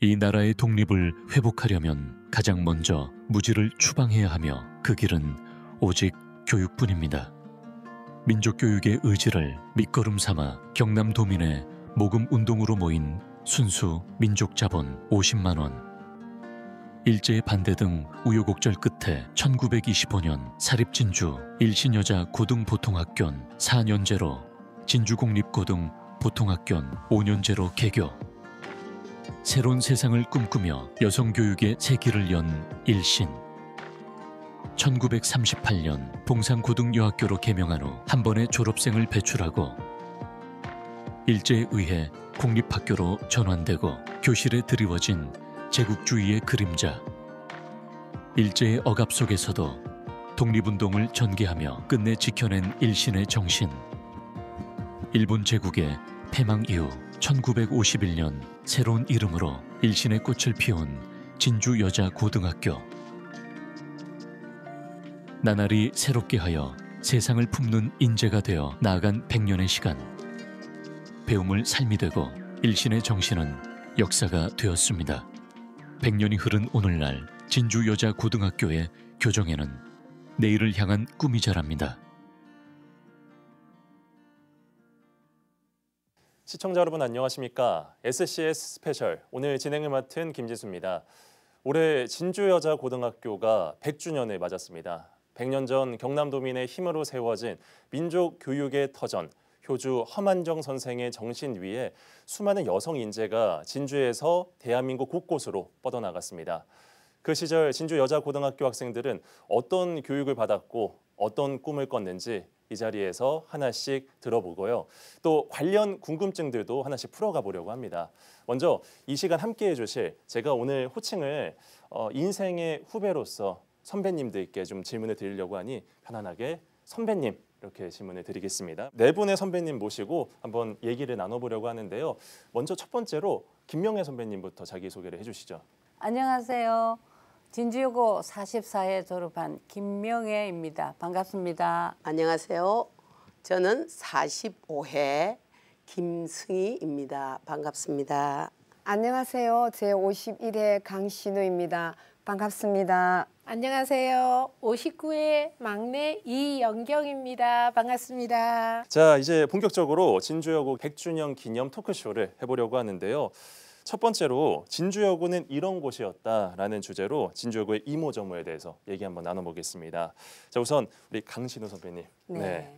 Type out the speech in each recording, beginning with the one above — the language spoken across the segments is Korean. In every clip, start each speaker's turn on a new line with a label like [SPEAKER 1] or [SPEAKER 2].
[SPEAKER 1] 이 나라의 독립을 회복하려면 가장 먼저 무지를 추방해야 하며 그 길은 오직 교육뿐입니다. 민족교육의 의지를 밑거름 삼아 경남도민의 모금운동으로 모인 순수 민족자본 50만 원. 일제의 반대 등 우여곡절 끝에 1925년 사립진주 일신여자 고등보통학교는 4년제로 진주공립고등 보통학교는 5년제로 개교. 새로운 세상을 꿈꾸며 여성교육의 새 길을 연 일신. 1938년 봉산고등여학교로 개명한 후 한 번에 졸업생을 배출하고 일제에 의해 공립학교로 전환되고 교실에 드리워진 제국주의의 그림자. 일제의 억압 속에서도 독립운동을 전개하며 끝내 지켜낸 일신의 정신. 일본 제국의 패망 이후 1951년 새로운 이름으로 일신의 꽃을 피운 진주여자고등학교. 나날이 새롭게 하여 세상을 품는 인재가 되어 나아간 100년의 시간. 배움을 삶이 되고 일신의 정신은 역사가 되었습니다. 100년이 흐른 오늘날 진주여자고등학교의 교정에는 내일을 향한 꿈이 자랍니다.
[SPEAKER 2] 시청자 여러분 안녕하십니까? SCS 스페셜 오늘 진행을 맡은 김지수입니다. 올해 진주여자고등학교가 100주년을 맞았습니다. 100년 전 경남도민의 힘으로 세워진 민족교육의 터전, 효주 허만정 선생의 정신 위에 수많은 여성 인재가 진주에서 대한민국 곳곳으로 뻗어나갔습니다. 그 시절 진주여자고등학교 학생들은 어떤 교육을 받았고 어떤 꿈을 꿨는지 이 자리에서 하나씩 들어보고요. 또 관련 궁금증들도 하나씩 풀어가 보려고 합니다. 먼저 이 시간 함께해 주실 제가 오늘 호칭을 인생의 후배로서 선배님들께 좀 질문을 드리려고 하니 편안하게 선배님 이렇게 질문을 드리겠습니다. 네 분의 선배님 모시고 한번 얘기를 나눠보려고 하는데요. 먼저 첫 번째로 김명애 선배님부터 자기소개를 해주시죠.
[SPEAKER 3] 안녕하세요. 진주여고 44회 졸업한 김명애입니다. 반갑습니다.
[SPEAKER 4] 안녕하세요. 저는 45회 김승희입니다. 반갑습니다.
[SPEAKER 5] 안녕하세요. 제51회 강신우입니다. 반갑습니다.
[SPEAKER 6] 안녕하세요. 59회 막내 이영경입니다. 반갑습니다.
[SPEAKER 2] 자, 이제 본격적으로 진주여고 100주년 기념 토크쇼를 해보려고 하는데요. 첫 번째로 진주여고는 이런 곳이었다라는 주제로 진주여고의 이모저모에 대해서 얘기 한번 나눠보겠습니다. 자, 우선 우리 강신우 선배님. 네.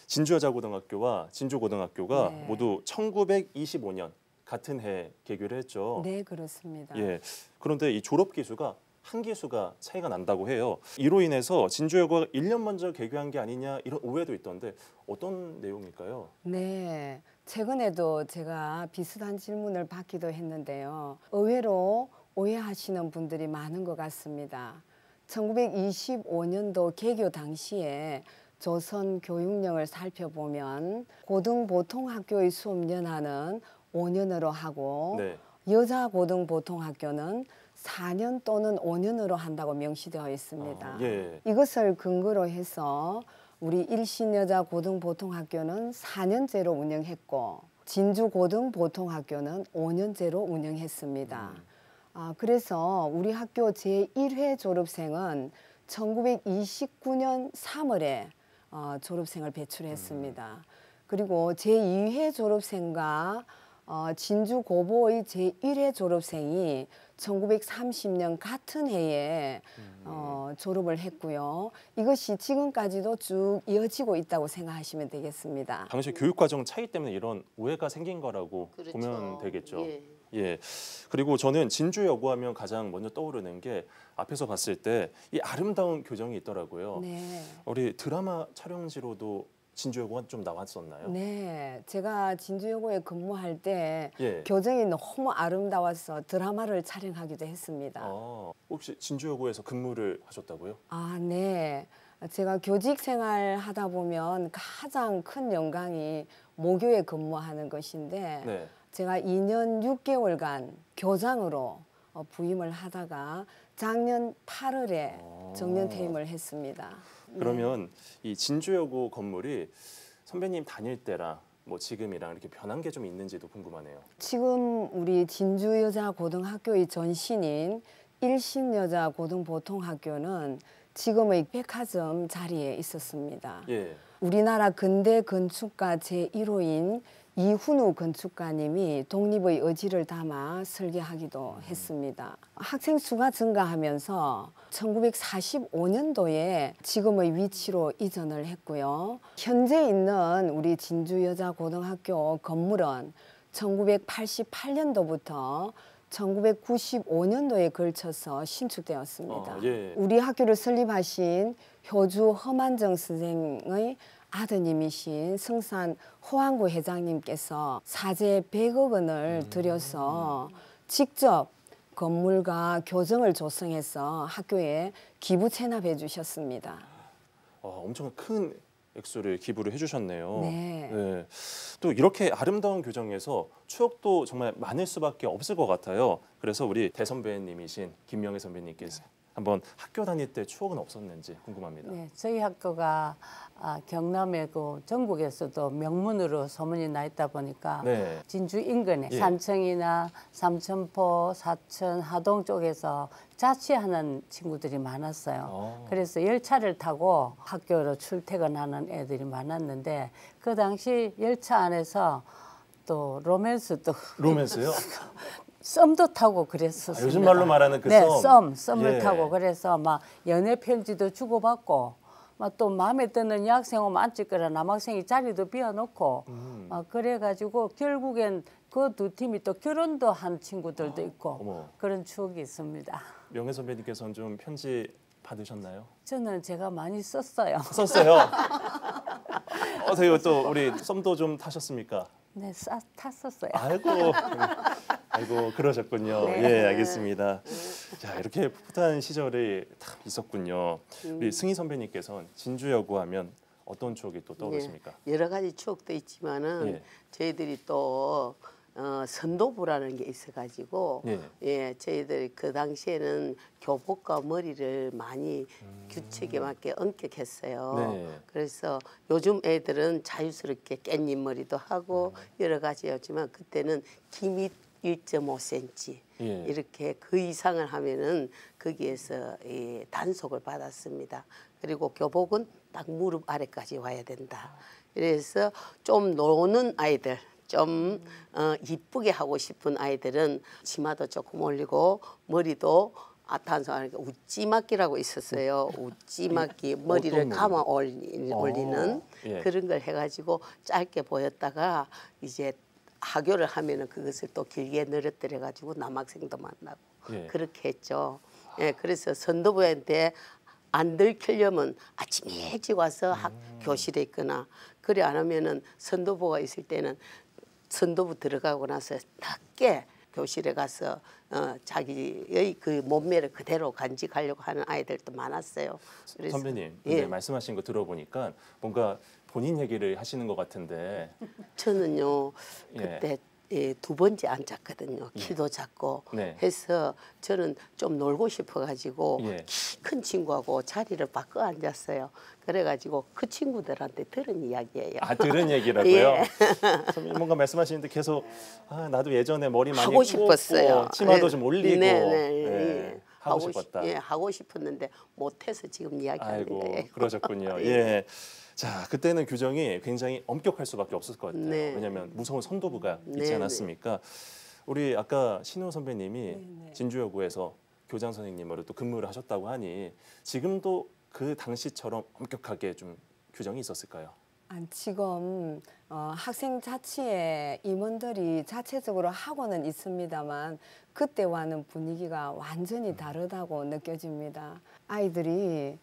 [SPEAKER 2] 진주여자고등학교와 진주고등학교가
[SPEAKER 5] 네.
[SPEAKER 2] 모두 1925년 같은 해 개교를 했죠.
[SPEAKER 5] 네, 그렇습니다.
[SPEAKER 2] 예. 그런데 이 졸업 기수가 한 기수가 차이가 난다고 해요. 이로 인해서 진주여고가 1년 먼저 개교한 게 아니냐 이런 오해도 있던데 어떤 내용일까요?
[SPEAKER 5] 네, 최근에도 제가 비슷한 질문을 받기도 했는데요. 의외로 오해하시는 분들이 많은 것 같습니다. 1925년도 개교 당시에 조선 교육령을 살펴보면 고등보통학교의 수업 연하는 5년으로 하고
[SPEAKER 2] 네.
[SPEAKER 5] 여자 고등보통학교는 4년 또는 5년으로 한다고 명시되어 있습니다.
[SPEAKER 2] 예.
[SPEAKER 5] 이것을 근거로 해서 우리 일신여자고등보통학교는 4년제로 운영했고 진주고등보통학교는 5년제로 운영했습니다. 그래서 우리 학교 제1회 졸업생은 1929년 3월에 졸업생을 배출했습니다. 그리고 제2회 졸업생과 진주고보의 제1회 졸업생이 1930년 같은 해에 졸업을 했고요. 이것이 지금까지도 쭉 이어지고 있다고 생각하시면 되겠습니다.
[SPEAKER 2] 당시 교육과정 차이 때문에 이런 오해가 생긴 거라고
[SPEAKER 4] 그렇죠.
[SPEAKER 2] 보면 되겠죠.
[SPEAKER 4] 예.
[SPEAKER 2] 예. 그리고 저는 진주여고 하면 가장 먼저 떠오르는 게 앞에서 봤을 때 이 아름다운 교정이 있더라고요.
[SPEAKER 5] 네.
[SPEAKER 2] 우리 드라마 촬영지로도 진주여고가 좀 나왔었나요?
[SPEAKER 5] 네, 제가 진주여고에 근무할 때
[SPEAKER 2] 예.
[SPEAKER 5] 교정이 너무 아름다워서 드라마를 촬영하기도 했습니다.
[SPEAKER 2] 혹시 진주여고에서 근무를 하셨다고요?
[SPEAKER 5] 네. 제가 교직 생활 하다 보면 가장 큰 영광이 모교에 근무하는 것인데
[SPEAKER 2] 네.
[SPEAKER 5] 제가 2년 6개월간 교장으로 부임을 하다가 작년 8월에 정년 퇴임을 했습니다.
[SPEAKER 2] 그러면 이 진주여고 건물이 선배님 다닐 때랑 뭐 지금이랑 이렇게 변한 게 좀 있는지도 궁금하네요.
[SPEAKER 5] 지금 우리 진주여자고등학교의 전신인 일신여자고등보통학교는 지금의 백화점 자리에 있었습니다.
[SPEAKER 2] 예.
[SPEAKER 5] 우리나라 근대 건축가 제1호인 이훈우 건축가님이 독립의 의지를 담아 설계하기도 했습니다. 학생 수가 증가하면서 1945년도에 지금의 위치로 이전을 했고요. 현재 있는 우리 진주여자고등학교 건물은 1988년도부터 1995년도에 걸쳐서 신축되었습니다.
[SPEAKER 2] 예.
[SPEAKER 5] 우리 학교를 설립하신 효주 허만정 선생의 아드님이신 성산 호안구 회장님께서 사제 100억 원을 들여서 직접 건물과 교정을 조성해서 학교에 기부 체납해 주셨습니다.
[SPEAKER 2] 엄청 큰 액수를 기부를 해주셨네요.
[SPEAKER 5] 네.
[SPEAKER 2] 네. 또 이렇게 아름다운 교정에서 추억도 정말 많을 수밖에 없을 것 같아요. 그래서 우리 대선배님이신 김명애 선배님께서 한번 학교 다닐 때 추억은 없었는지 궁금합니다.
[SPEAKER 3] 네, 저희 학교가 경남의 그 전국에서도 명문으로 소문이 나 있다 보니까
[SPEAKER 2] 네.
[SPEAKER 3] 진주 인근에
[SPEAKER 2] 예.
[SPEAKER 3] 산청이나 삼천포, 사천, 하동 쪽에서 자취하는 친구들이 많았어요. 그래서 열차를 타고 학교로 출퇴근하는 애들이 많았는데 그 당시 열차 안에서 또 로맨스도
[SPEAKER 2] 로맨스요?
[SPEAKER 3] 썸도 타고 그랬었습니다.
[SPEAKER 2] 요즘 말로 말하는 그
[SPEAKER 3] 네,
[SPEAKER 2] 썸.
[SPEAKER 3] 썸을
[SPEAKER 2] 예.
[SPEAKER 3] 타고 그래서 막 연애 편지도 주고받고 막 또 마음에 드는 여학생 오면 앉을 거라 남학생이 자리도 비워놓고 막 그래가지고 결국엔 그 두 팀이 또 결혼도 한 친구들도 있고
[SPEAKER 2] 어머.
[SPEAKER 3] 그런 추억이 있습니다.
[SPEAKER 2] 명애 선배님께서는 좀 편지 받으셨나요?
[SPEAKER 3] 저는 제가 많이 썼어요.
[SPEAKER 2] 썼어요. 어떻게 또 우리 썸도 좀 타셨습니까?
[SPEAKER 3] 네, 탔었어요.
[SPEAKER 2] 아이고 그러셨군요.
[SPEAKER 3] 네.
[SPEAKER 2] 예, 알겠습니다. 자, 이렇게 풋풋한 시절이 다 있었군요. 우리 승희 선배님께서는 진주여고 하면 어떤 추억이 또 떠오르십니까?
[SPEAKER 4] 여러 가지 추억도 있지만은
[SPEAKER 2] 예.
[SPEAKER 4] 저희들이 또 선도부라는 게 있어가지고
[SPEAKER 2] 예.
[SPEAKER 4] 저희들이 그 당시에는 교복과 머리를 많이 규칙에 맞게 엄격했어요.
[SPEAKER 2] 네.
[SPEAKER 4] 그래서 요즘 애들은 자유스럽게 깻잎 머리도 하고 여러 가지였지만 그때는 기미 1.5cm
[SPEAKER 2] 예.
[SPEAKER 4] 이렇게 그 이상을 하면은 거기에서 단속을 받았습니다. 그리고 교복은 딱 무릎 아래까지 와야 된다. 그래서 좀 노는 아이들, 좀 이쁘게 하고 싶은 아이들은 치마도 조금 올리고 머리도 단속하니까 우찌막기라고 있었어요. 우찌막기 머리를 감아 올리는
[SPEAKER 2] 예.
[SPEAKER 4] 그런 걸 해가지고 짧게 보였다가 이제 하교를 하면은 그것을 또 길게 늘어뜨려 가지고 남학생도 만나고
[SPEAKER 2] 예.
[SPEAKER 4] 그렇게 했죠. 예, 그래서 선도부한테 안 들키려면 아침 일찍 와서 교실에 있거나 그래 안 하면은 선도부가 있을 때는 선도부 들어가고 나서 낮게 교실에 가서 자기의 그 몸매를 그대로 간직하려고 하는 아이들도 많았어요. 그래서,
[SPEAKER 2] 선배님, 근데
[SPEAKER 4] 예.
[SPEAKER 2] 말씀하신 거 들어보니까 뭔가 본인 얘기를 하시는 것 같은데.
[SPEAKER 4] 저는요
[SPEAKER 2] 예.
[SPEAKER 4] 그때 두 번째 앉았거든요. 키도 작고
[SPEAKER 2] 네.
[SPEAKER 4] 해서 저는 좀 놀고 싶어가지고
[SPEAKER 2] 예.
[SPEAKER 4] 키 큰 친구하고 자리를 바꿔 앉았어요. 그래가지고 그 친구들한테 들은 이야기예요.
[SPEAKER 2] 들은 얘기라고요?
[SPEAKER 4] 예.
[SPEAKER 2] 선배님 뭔가 말씀하시는데 계속 나도 예전에 머리 많이
[SPEAKER 4] 하고 싶었어요.
[SPEAKER 2] 치마도
[SPEAKER 4] 네.
[SPEAKER 2] 좀 올리고
[SPEAKER 4] 네.
[SPEAKER 2] 하고 싶었다.
[SPEAKER 4] 하고 싶었는데 못해서 지금 이야기하는
[SPEAKER 2] 아이고
[SPEAKER 4] 거예요.
[SPEAKER 2] 그러셨군요. 예. 자, 그때는 규정이 굉장히 엄격할 수밖에 없을 것 같아요.
[SPEAKER 4] 네.
[SPEAKER 2] 왜냐하면 무서운 선도부가 있지
[SPEAKER 4] 네,
[SPEAKER 2] 않았습니까? 우리 아까 신우 선배님이 진주여고에서 교장 선생님으로 또 근무를 하셨다고 하니 지금도 그 당시처럼 엄격하게 좀 규정이 있었을까요?
[SPEAKER 5] 지금 학생 자치에 임원들이 자체적으로 하고는 있습니다만 그때와는 분위기가 완전히 다르다고 느껴집니다. 아이들이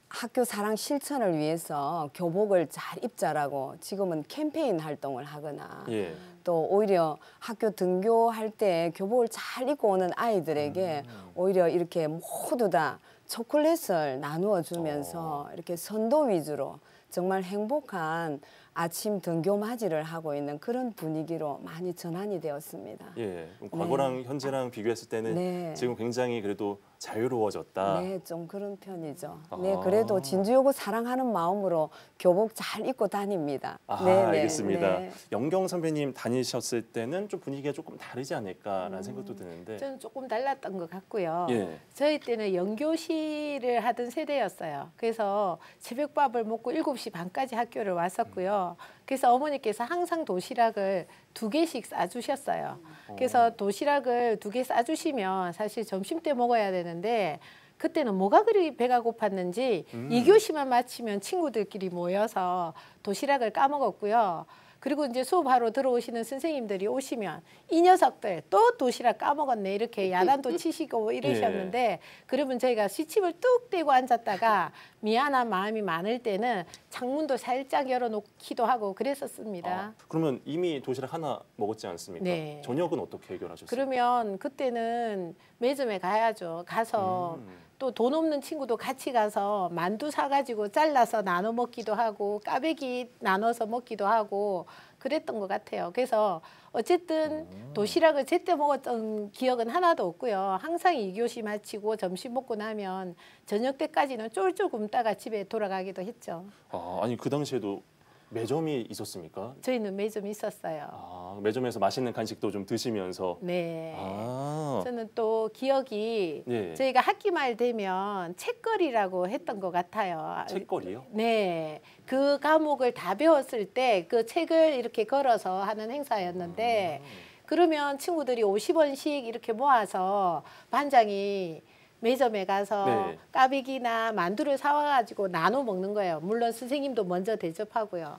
[SPEAKER 5] 학교 사랑 실천을 위해서 교복을 잘 입자라고 지금은 캠페인 활동을 하거나
[SPEAKER 2] 예.
[SPEAKER 5] 또 오히려 학교 등교할 때 교복을 잘 입고 오는 아이들에게 오히려 이렇게 모두 다 초콜릿을 나누어 주면서 이렇게 선도 위주로 정말 행복한 아침 등교 맞이를 하고 있는 그런 분위기로 많이 전환이 되었습니다.
[SPEAKER 2] 예. 그럼 과거랑 현재랑 비교했을 때는
[SPEAKER 5] 네.
[SPEAKER 2] 지금 굉장히 그래도 자유로워졌다.
[SPEAKER 5] 네, 좀 그런 편이죠.
[SPEAKER 2] 아.
[SPEAKER 5] 네, 그래도 진주여고 사랑하는 마음으로 교복 잘 입고 다닙니다.
[SPEAKER 2] 아,
[SPEAKER 5] 네, 네,
[SPEAKER 2] 알겠습니다.
[SPEAKER 5] 네.
[SPEAKER 2] 영경 선배님 다니셨을 때는 좀 분위기가 조금 다르지 않을까라는 생각도 드는데.
[SPEAKER 6] 저는 조금 달랐던 것 같고요.
[SPEAKER 2] 예.
[SPEAKER 6] 저희 때는 연교시를 하던 세대였어요. 그래서 새벽밥을 먹고 7시 반까지 학교를 왔었고요. 그래서 어머니께서 항상 도시락을 2개씩 싸주셨어요. 그래서 도시락을 2개 싸주시면 사실 점심 때 먹어야 되는데 그때는 뭐가 그리 배가 고팠는지 2교시만 마치면 친구들끼리 모여서 도시락을 까먹었고요. 그리고 이제 수업하러 들어오시는 선생님들이 오시면 이 녀석들 또 도시락 까먹었네 이렇게 야단도 치시고 이러셨는데 그러면 저희가 시침을 뚝 떼고 앉았다가 미안한 마음이 많을 때는 창문도 살짝 열어놓기도 하고 그랬었습니다.
[SPEAKER 2] 아, 그러면 이미 도시락 하나 먹었지 않습니까?
[SPEAKER 6] 네.
[SPEAKER 2] 저녁은 어떻게 해결하셨어요?
[SPEAKER 6] 그러면 그때는 매점에 가야죠. 가서 또 돈 없는 친구도 같이 가서 만두 사가지고 잘라서 나눠 먹기도 하고 까베기 나눠서 먹기도 하고 그랬던 것 같아요. 그래서 어쨌든 도시락을 제때 먹었던 기억은 하나도 없고요. 항상 2교시 마치고 점심 먹고 나면 저녁 때까지는 쫄쫄 굶다가 집에 돌아가기도 했죠.
[SPEAKER 2] 아, 아니 그 당시에도 매점이 있었습니까?
[SPEAKER 6] 저희는 매점이 있었어요.
[SPEAKER 2] 아, 매점에서 맛있는 간식도 좀 드시면서.
[SPEAKER 6] 네.
[SPEAKER 2] 아,
[SPEAKER 6] 저는 또 기억이
[SPEAKER 2] 예.
[SPEAKER 6] 저희가 학기 말 되면 책거리라고 했던 것 같아요.
[SPEAKER 2] 책거리요?
[SPEAKER 6] 네, 그 과목을 다 배웠을 때 그 책을 이렇게 걸어서 하는 행사였는데 그러면 친구들이 50원씩 이렇게 모아서 반장이 매점에 가서
[SPEAKER 2] 네.
[SPEAKER 6] 까베기나 만두를 사와가지고 나눠 먹는 거예요. 물론 선생님도 먼저 대접하고요.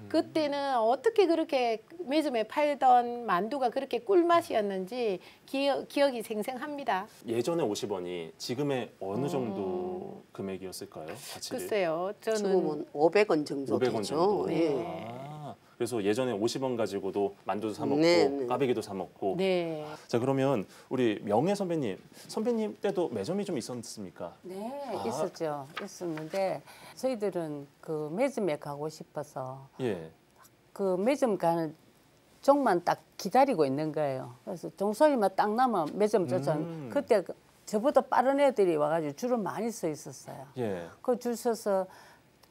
[SPEAKER 6] 그때는 어떻게 그렇게 매점에 팔던 만두가 그렇게 꿀맛이었는지 기억이 생생합니다.
[SPEAKER 2] 예전에 50원이 지금의 어느 정도 금액이었을까요? 가치를?
[SPEAKER 6] 글쎄요, 저는
[SPEAKER 4] 지금은 500원 정도
[SPEAKER 2] 500원
[SPEAKER 4] 되죠.
[SPEAKER 2] 정도.
[SPEAKER 4] 예.
[SPEAKER 2] 아, 그래서 예전에 50원 가지고도 만두도 사 먹고
[SPEAKER 4] 네, 네.
[SPEAKER 2] 까베기도 사 먹고.
[SPEAKER 6] 네.
[SPEAKER 2] 자, 그러면 우리 명예 선배님 때도 매점이 좀 있었습니까?
[SPEAKER 3] 네,
[SPEAKER 2] 아.
[SPEAKER 3] 있었죠. 있었는데 저희들은 그 매점에 가고 싶어서
[SPEAKER 2] 예.
[SPEAKER 3] 그 매점 가는 종만 딱 기다리고 있는 거예요. 그래서 종소리만 딱 나면 매점 쫓아오는 그때 저보다 빠른 애들이 와가지고 줄을 많이 서 있었어요.
[SPEAKER 2] 예.
[SPEAKER 3] 그 줄 서서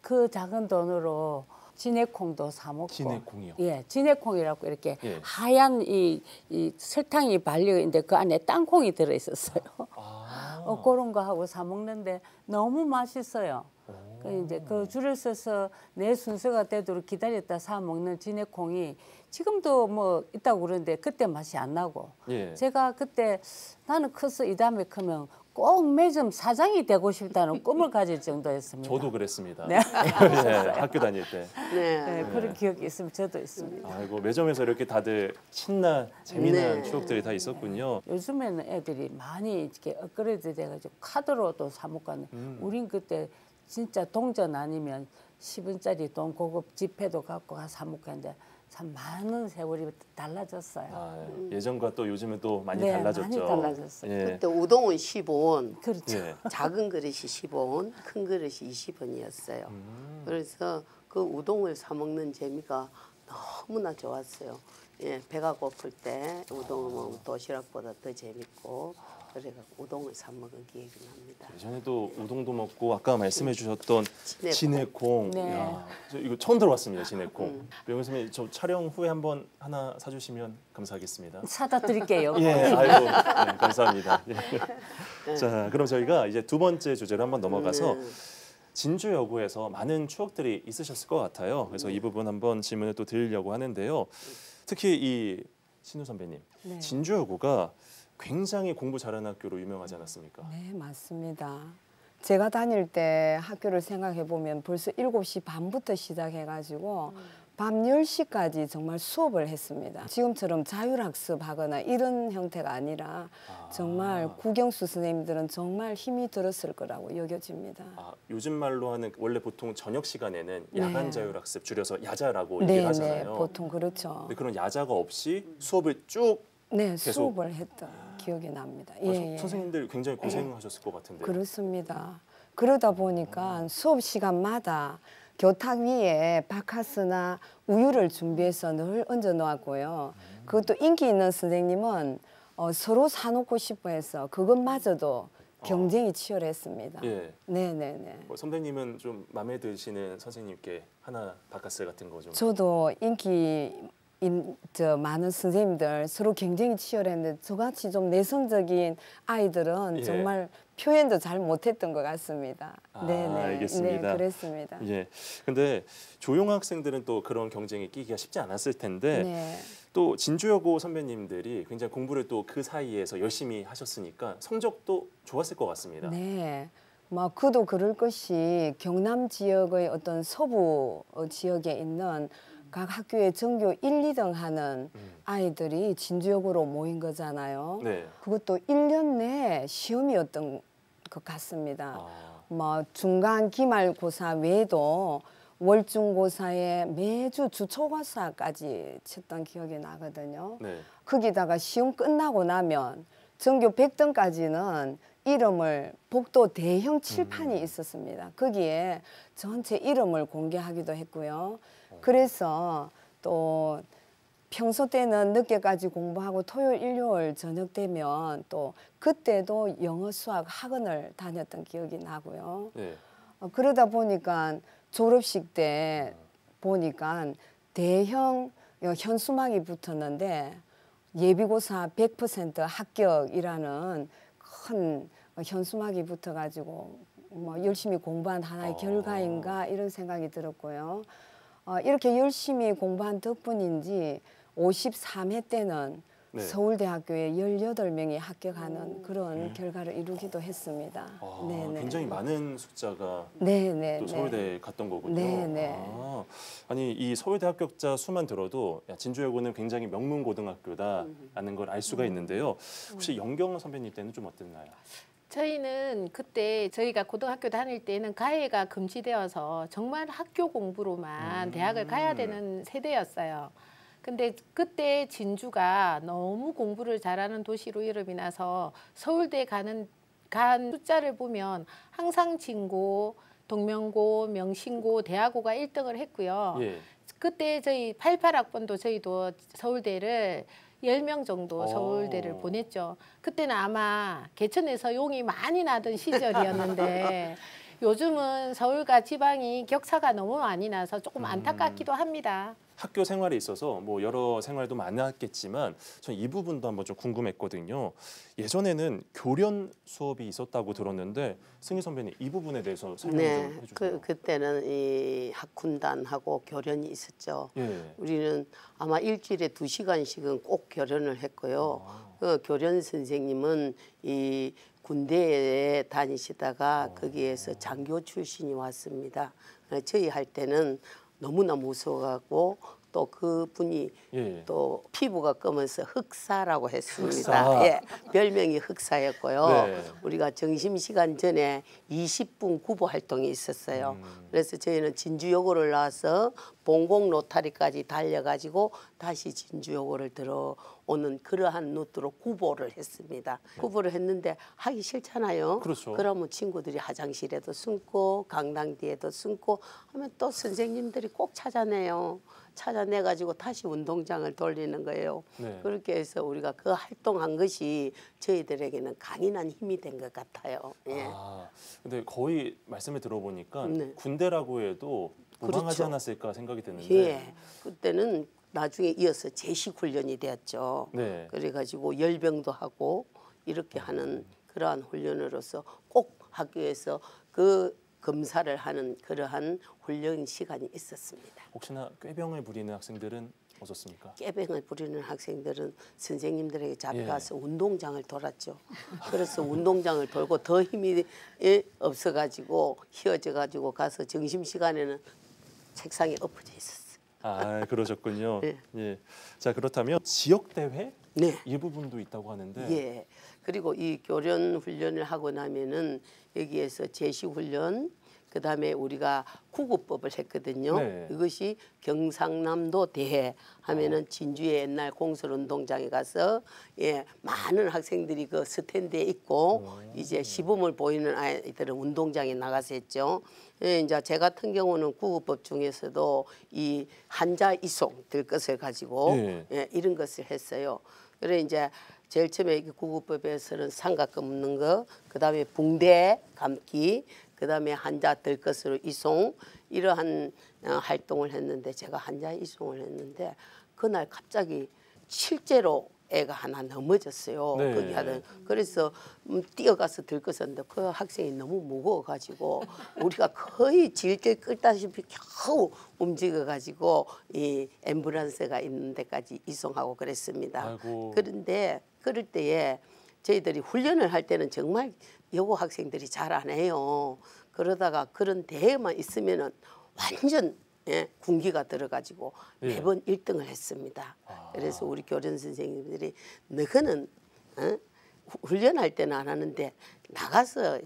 [SPEAKER 3] 그 작은 돈으로 진해콩도 사 먹고.
[SPEAKER 2] 진해콩이요?
[SPEAKER 3] 예, 진해콩이라고 이렇게
[SPEAKER 2] 예.
[SPEAKER 3] 하얀 이 설탕이 발려 있는데 그 안에 땅콩이 들어 있었어요.
[SPEAKER 2] 아.
[SPEAKER 3] 그런 거 하고 사 먹는데 너무 맛있어요. 그 이제 그 줄을 서서 내 순서가 되도록 기다렸다 사 먹는 진해콩이 지금도 뭐 있다고 그러는데 그때 맛이 안 나고.
[SPEAKER 2] 예.
[SPEAKER 3] 제가 그때 나는 커서 이 다음에 크면 꼭 매점 사장이 되고 싶다는 꿈을 가질 정도였습니다.
[SPEAKER 2] 저도 그랬습니다.
[SPEAKER 3] 네.
[SPEAKER 2] 예, 학교 다닐 때.
[SPEAKER 4] 네.
[SPEAKER 3] 네, 그런 기억이 있으면 저도 있습니다.
[SPEAKER 2] 아이고, 매점에서 이렇게 다들 신나 재미난
[SPEAKER 4] 네.
[SPEAKER 2] 추억들이 다 있었군요.
[SPEAKER 3] 요즘에는 애들이 많이 이렇게 업그레이드 돼가지고 카드로도 사 먹고 하는데 우린 그때 진짜 동전 아니면 10원짜리 돈 고급 지폐도 갖고 가 사 먹고 했는데 참 많은 세월이 달라졌어요.
[SPEAKER 2] 아, 예전과 또 요즘은 또 많이
[SPEAKER 3] 네,
[SPEAKER 2] 달라졌죠.
[SPEAKER 3] 많이 달라졌어요.
[SPEAKER 2] 예.
[SPEAKER 4] 그때 우동은 15원,
[SPEAKER 3] 그렇죠.
[SPEAKER 2] 예.
[SPEAKER 4] 작은 그릇이 15원, 큰 그릇이 20원이었어요. 그래서 그 우동을 사 먹는 재미가 너무나 좋았어요. 예, 배가 고플 때 우동을 먹으면 도시락보다 더 재밌고 그래서 우동을 사 먹은 기억이 납니다.
[SPEAKER 2] 예전에도 우동도 먹고 아까 말씀해 주셨던
[SPEAKER 4] 진해콩.
[SPEAKER 2] 진해콩.
[SPEAKER 3] 네.
[SPEAKER 2] 야, 저 이거 처음 들어봤습니다. 진해콩. 명희 선생님 저 촬영 후에 한번 하나 사주시면 감사하겠습니다.
[SPEAKER 3] 사다 드릴게요.
[SPEAKER 2] 예, 아이고, 네, 감사합니다. 예. 자, 그럼 저희가 이제 두 번째 주제로 한번 넘어가서 진주여고에서 많은 추억들이 있으셨을 것 같아요. 그래서 이 부분 한번 질문을 또 드리려고 하는데요. 특히 이 신우 선배님,
[SPEAKER 5] 네.
[SPEAKER 2] 진주여고가 굉장히 공부 잘하는 학교로 유명하지 않았습니까?
[SPEAKER 5] 네, 맞습니다. 제가 다닐 때 학교를 생각해 보면 벌써 7시 반부터 시작해가지고 밤 10시까지 정말 수업을 했습니다. 지금처럼 자율학습하거나 이런 형태가 아니라 정말 국영수 선생님들은 정말 힘이 들었을 거라고 여겨집니다.
[SPEAKER 2] 아, 요즘 말로 하는 원래 보통 저녁 시간에는
[SPEAKER 5] 네.
[SPEAKER 2] 야간 자율학습 줄여서 야자라고
[SPEAKER 5] 네,
[SPEAKER 2] 얘기를 하잖아요.
[SPEAKER 5] 네, 보통 그렇죠.
[SPEAKER 2] 근데 그런 야자가 없이 수업을 쭉
[SPEAKER 5] 네,
[SPEAKER 2] 계속.
[SPEAKER 5] 수업을 했던 기억이 납니다.
[SPEAKER 2] 선생님들 굉장히 고생하셨을 것 같은데요.
[SPEAKER 5] 그렇습니다. 그러다 보니까 수업 시간마다 교탁 위에 바카스나 우유를 준비해서 늘 얹어 놓았고요. 그것도 인기 있는 선생님은 서로 사놓고 싶어 해서 그것마저도 경쟁이 치열했습니다.
[SPEAKER 2] 예.
[SPEAKER 5] 네네네.
[SPEAKER 2] 선배님은 좀 마음에 드시는 선생님께 하나 바카스 같은 거 좀.
[SPEAKER 5] 저도 많은 선생님들 서로 경쟁이 치열했는데 저같이 좀 내성적인 아이들은
[SPEAKER 2] 예.
[SPEAKER 5] 정말 표현도 잘 못했던 것 같습니다. 네네.
[SPEAKER 2] 알겠습니다.
[SPEAKER 5] 네, 그랬습니다.
[SPEAKER 2] 예. 근데 조용 학생들은 또 그런 경쟁에 끼기가 쉽지 않았을 텐데
[SPEAKER 5] 네.
[SPEAKER 2] 또 진주여고 선배님들이 굉장히 공부를 또 그 사이에서 열심히 하셨으니까 성적도 좋았을 것 같습니다.
[SPEAKER 5] 네. 그도 그럴 것이 경남 지역의 어떤 서부 지역에 있는 각 학교의 전교 1, 2등 하는 아이들이 진주역으로 모인 거잖아요.
[SPEAKER 2] 네.
[SPEAKER 5] 그것도 1년 내 시험이었던 것 같습니다.
[SPEAKER 2] 아.
[SPEAKER 5] 중간 기말고사 외에도 월중고사에 매주 주초고사까지 쳤던 기억이 나거든요.
[SPEAKER 2] 네.
[SPEAKER 5] 거기다가 시험 끝나고 나면 전교 100등까지는 이름을 복도 대형 칠판이 있었습니다. 거기에 전체 이름을 공개하기도 했고요. 그래서 또 평소 때는 늦게까지 공부하고 토요일, 일요일 저녁 되면 또 그때도 영어, 수학 학원을 다녔던 기억이 나고요.
[SPEAKER 2] 네.
[SPEAKER 5] 그러다 보니까 졸업식 때 보니까 대형 현수막이 붙었는데 예비고사 100% 합격이라는 큰 현수막이 붙어가지고 열심히 공부한 하나의 결과인가 이런 생각이 들었고요. 이렇게 열심히 공부한 덕분인지 53회 때는
[SPEAKER 2] 네.
[SPEAKER 5] 서울대학교에 18명이 합격하는 그런 결과를 이루기도 했습니다. 네네.
[SPEAKER 2] 굉장히 많은 숫자가
[SPEAKER 5] 네네.
[SPEAKER 2] 또 서울대에 갔던 거군요.
[SPEAKER 5] 네네.
[SPEAKER 2] 아니 이 서울대 합격자 수만 들어도 진주여고는 굉장히 명문 고등학교다라는 걸 알 수가 있는데요. 혹시 영경 선배님 때는 좀 어땠나요?
[SPEAKER 6] 저희는 그때 저희가 고등학교 다닐 때는 가해가 금지되어서 정말 학교 공부로만 대학을 가야 되는 세대였어요. 근데 그때 진주가 너무 공부를 잘하는 도시로 이름이 나서 서울대 간 숫자를 보면 항상 진고, 동명고, 명신고, 대학고가 1등을 했고요.
[SPEAKER 2] 예.
[SPEAKER 6] 그때 저희 88학번도 저희도 서울대를 10명 정도 서울대를 보냈죠. 그때는 아마 개천에서 용이 많이 나던 시절이었는데 요즘은 서울과 지방이 격차가 너무 많이 나서 조금 안타깝기도 합니다.
[SPEAKER 2] 학교 생활에 있어서 뭐 여러 생활도 많았겠지만 전 이 부분도 한번 좀 궁금했거든요. 예전에는 교련 수업이 있었다고 들었는데 승희 선배님 이 부분에 대해서 설명 좀 해주세요.
[SPEAKER 4] 그때는 이 학군단하고 교련이 있었죠.
[SPEAKER 2] 예.
[SPEAKER 4] 우리는 아마 일주일에 2시간씩은 꼭 교련을 했고요. 그 교련 선생님은 이 군대에 다니시다가 거기에서 장교 출신이 왔습니다. 저희 할 때는 너무나 무서워하고 또 그분이 또 피부가 검어서 흑사라고 했습니다.
[SPEAKER 2] 흑사.
[SPEAKER 4] 예, 별명이 흑사였고요.
[SPEAKER 2] 네.
[SPEAKER 4] 우리가 점심시간 전에 20분 구보 활동이 있었어요. 그래서 저희는 진주여고를 나와서 봉곡 로타리까지 달려가지고 다시 진주여고를 들어오는 그러한 루트로 구보를 했습니다. 구보를 했는데 하기 싫잖아요.
[SPEAKER 2] 그렇죠.
[SPEAKER 4] 그러면 친구들이 화장실에도 숨고 강당 뒤에도 숨고 하면 또 선생님들이 꼭 찾아내요. 찾아내가지고 다시 운동장을 돌리는 거예요.
[SPEAKER 2] 네.
[SPEAKER 4] 그렇게 해서 우리가 그 활동한 것이 저희들에게는 강인한 힘이 된 것 같아요. 예.
[SPEAKER 2] 근데 거의 말씀을 들어보니까
[SPEAKER 4] 네.
[SPEAKER 2] 군대라고 해도 무방하지
[SPEAKER 4] 그렇죠.
[SPEAKER 2] 않았을까 생각이 드는데.
[SPEAKER 4] 예. 그때는 나중에 이어서 제식 훈련이 되었죠.
[SPEAKER 2] 네.
[SPEAKER 4] 그래가지고 열병도 하고 이렇게 하는 그러한 훈련으로서 꼭 학교에서 그 검사를 하는 그러한 훈련 시간이 있었습니다.
[SPEAKER 2] 혹시나 꾀병을 부리는 학생들은 어떻습니까?
[SPEAKER 4] 꾀병을 부리는 학생들은 선생님들에게 잡혀가서 운동장을 돌았죠. 그래서 운동장을 돌고 더 힘이 없어가지고 휘어져가지고 가서 점심시간에는 책상에 엎어져 있었어요.
[SPEAKER 2] 그러셨군요.
[SPEAKER 4] 네.
[SPEAKER 2] 예. 자, 그렇다면 지역 대회
[SPEAKER 4] 네.
[SPEAKER 2] 이 부분도 있다고 하는데.
[SPEAKER 4] 예. 그리고 이 교련 훈련을 하고 나면은 여기에서 제시 훈련, 그다음에 우리가 구급법을 했거든요.
[SPEAKER 2] 네.
[SPEAKER 4] 이것이 경상남도 대회 하면은 진주의 옛날 공설운동장에 가서 많은 학생들이 그 스탠드에 있고 이제 시범을 보이는 아이들은 운동장에 나가서 했죠. 이제 제 같은 경우는 구급법 중에서도 이 한자 이송 될 것을 가지고 이런 것을 했어요. 그래 이제 제일 처음에 구급법에서는 삼각근 묶는 거, 그다음에 붕대 감기, 그다음에 환자 들 것으로 이송 이러한 활동을 했는데 제가 환자 이송을 했는데 그날 갑자기 실제로 애가 하나 넘어졌어요.
[SPEAKER 2] 네.
[SPEAKER 4] 거기 하던 그래서 뛰어가서 들것었는데 그 학생이 너무 무거워가지고 우리가 거의 질질 끌다시피 겨우 움직여가지고 이 앰뷸런스가 있는 데까지 이송하고 그랬습니다.
[SPEAKER 2] 아이고.
[SPEAKER 4] 그런데 그럴 때에 저희들이 훈련을 할 때는 정말 여고 학생들이 잘 안 해요. 그러다가 그런 대회만 있으면은 완전 군기가 들어가지고 매번 1등을 했습니다. 그래서 우리 교련 선생님들이 너희는 훈련할 때는 안 하는데 나가서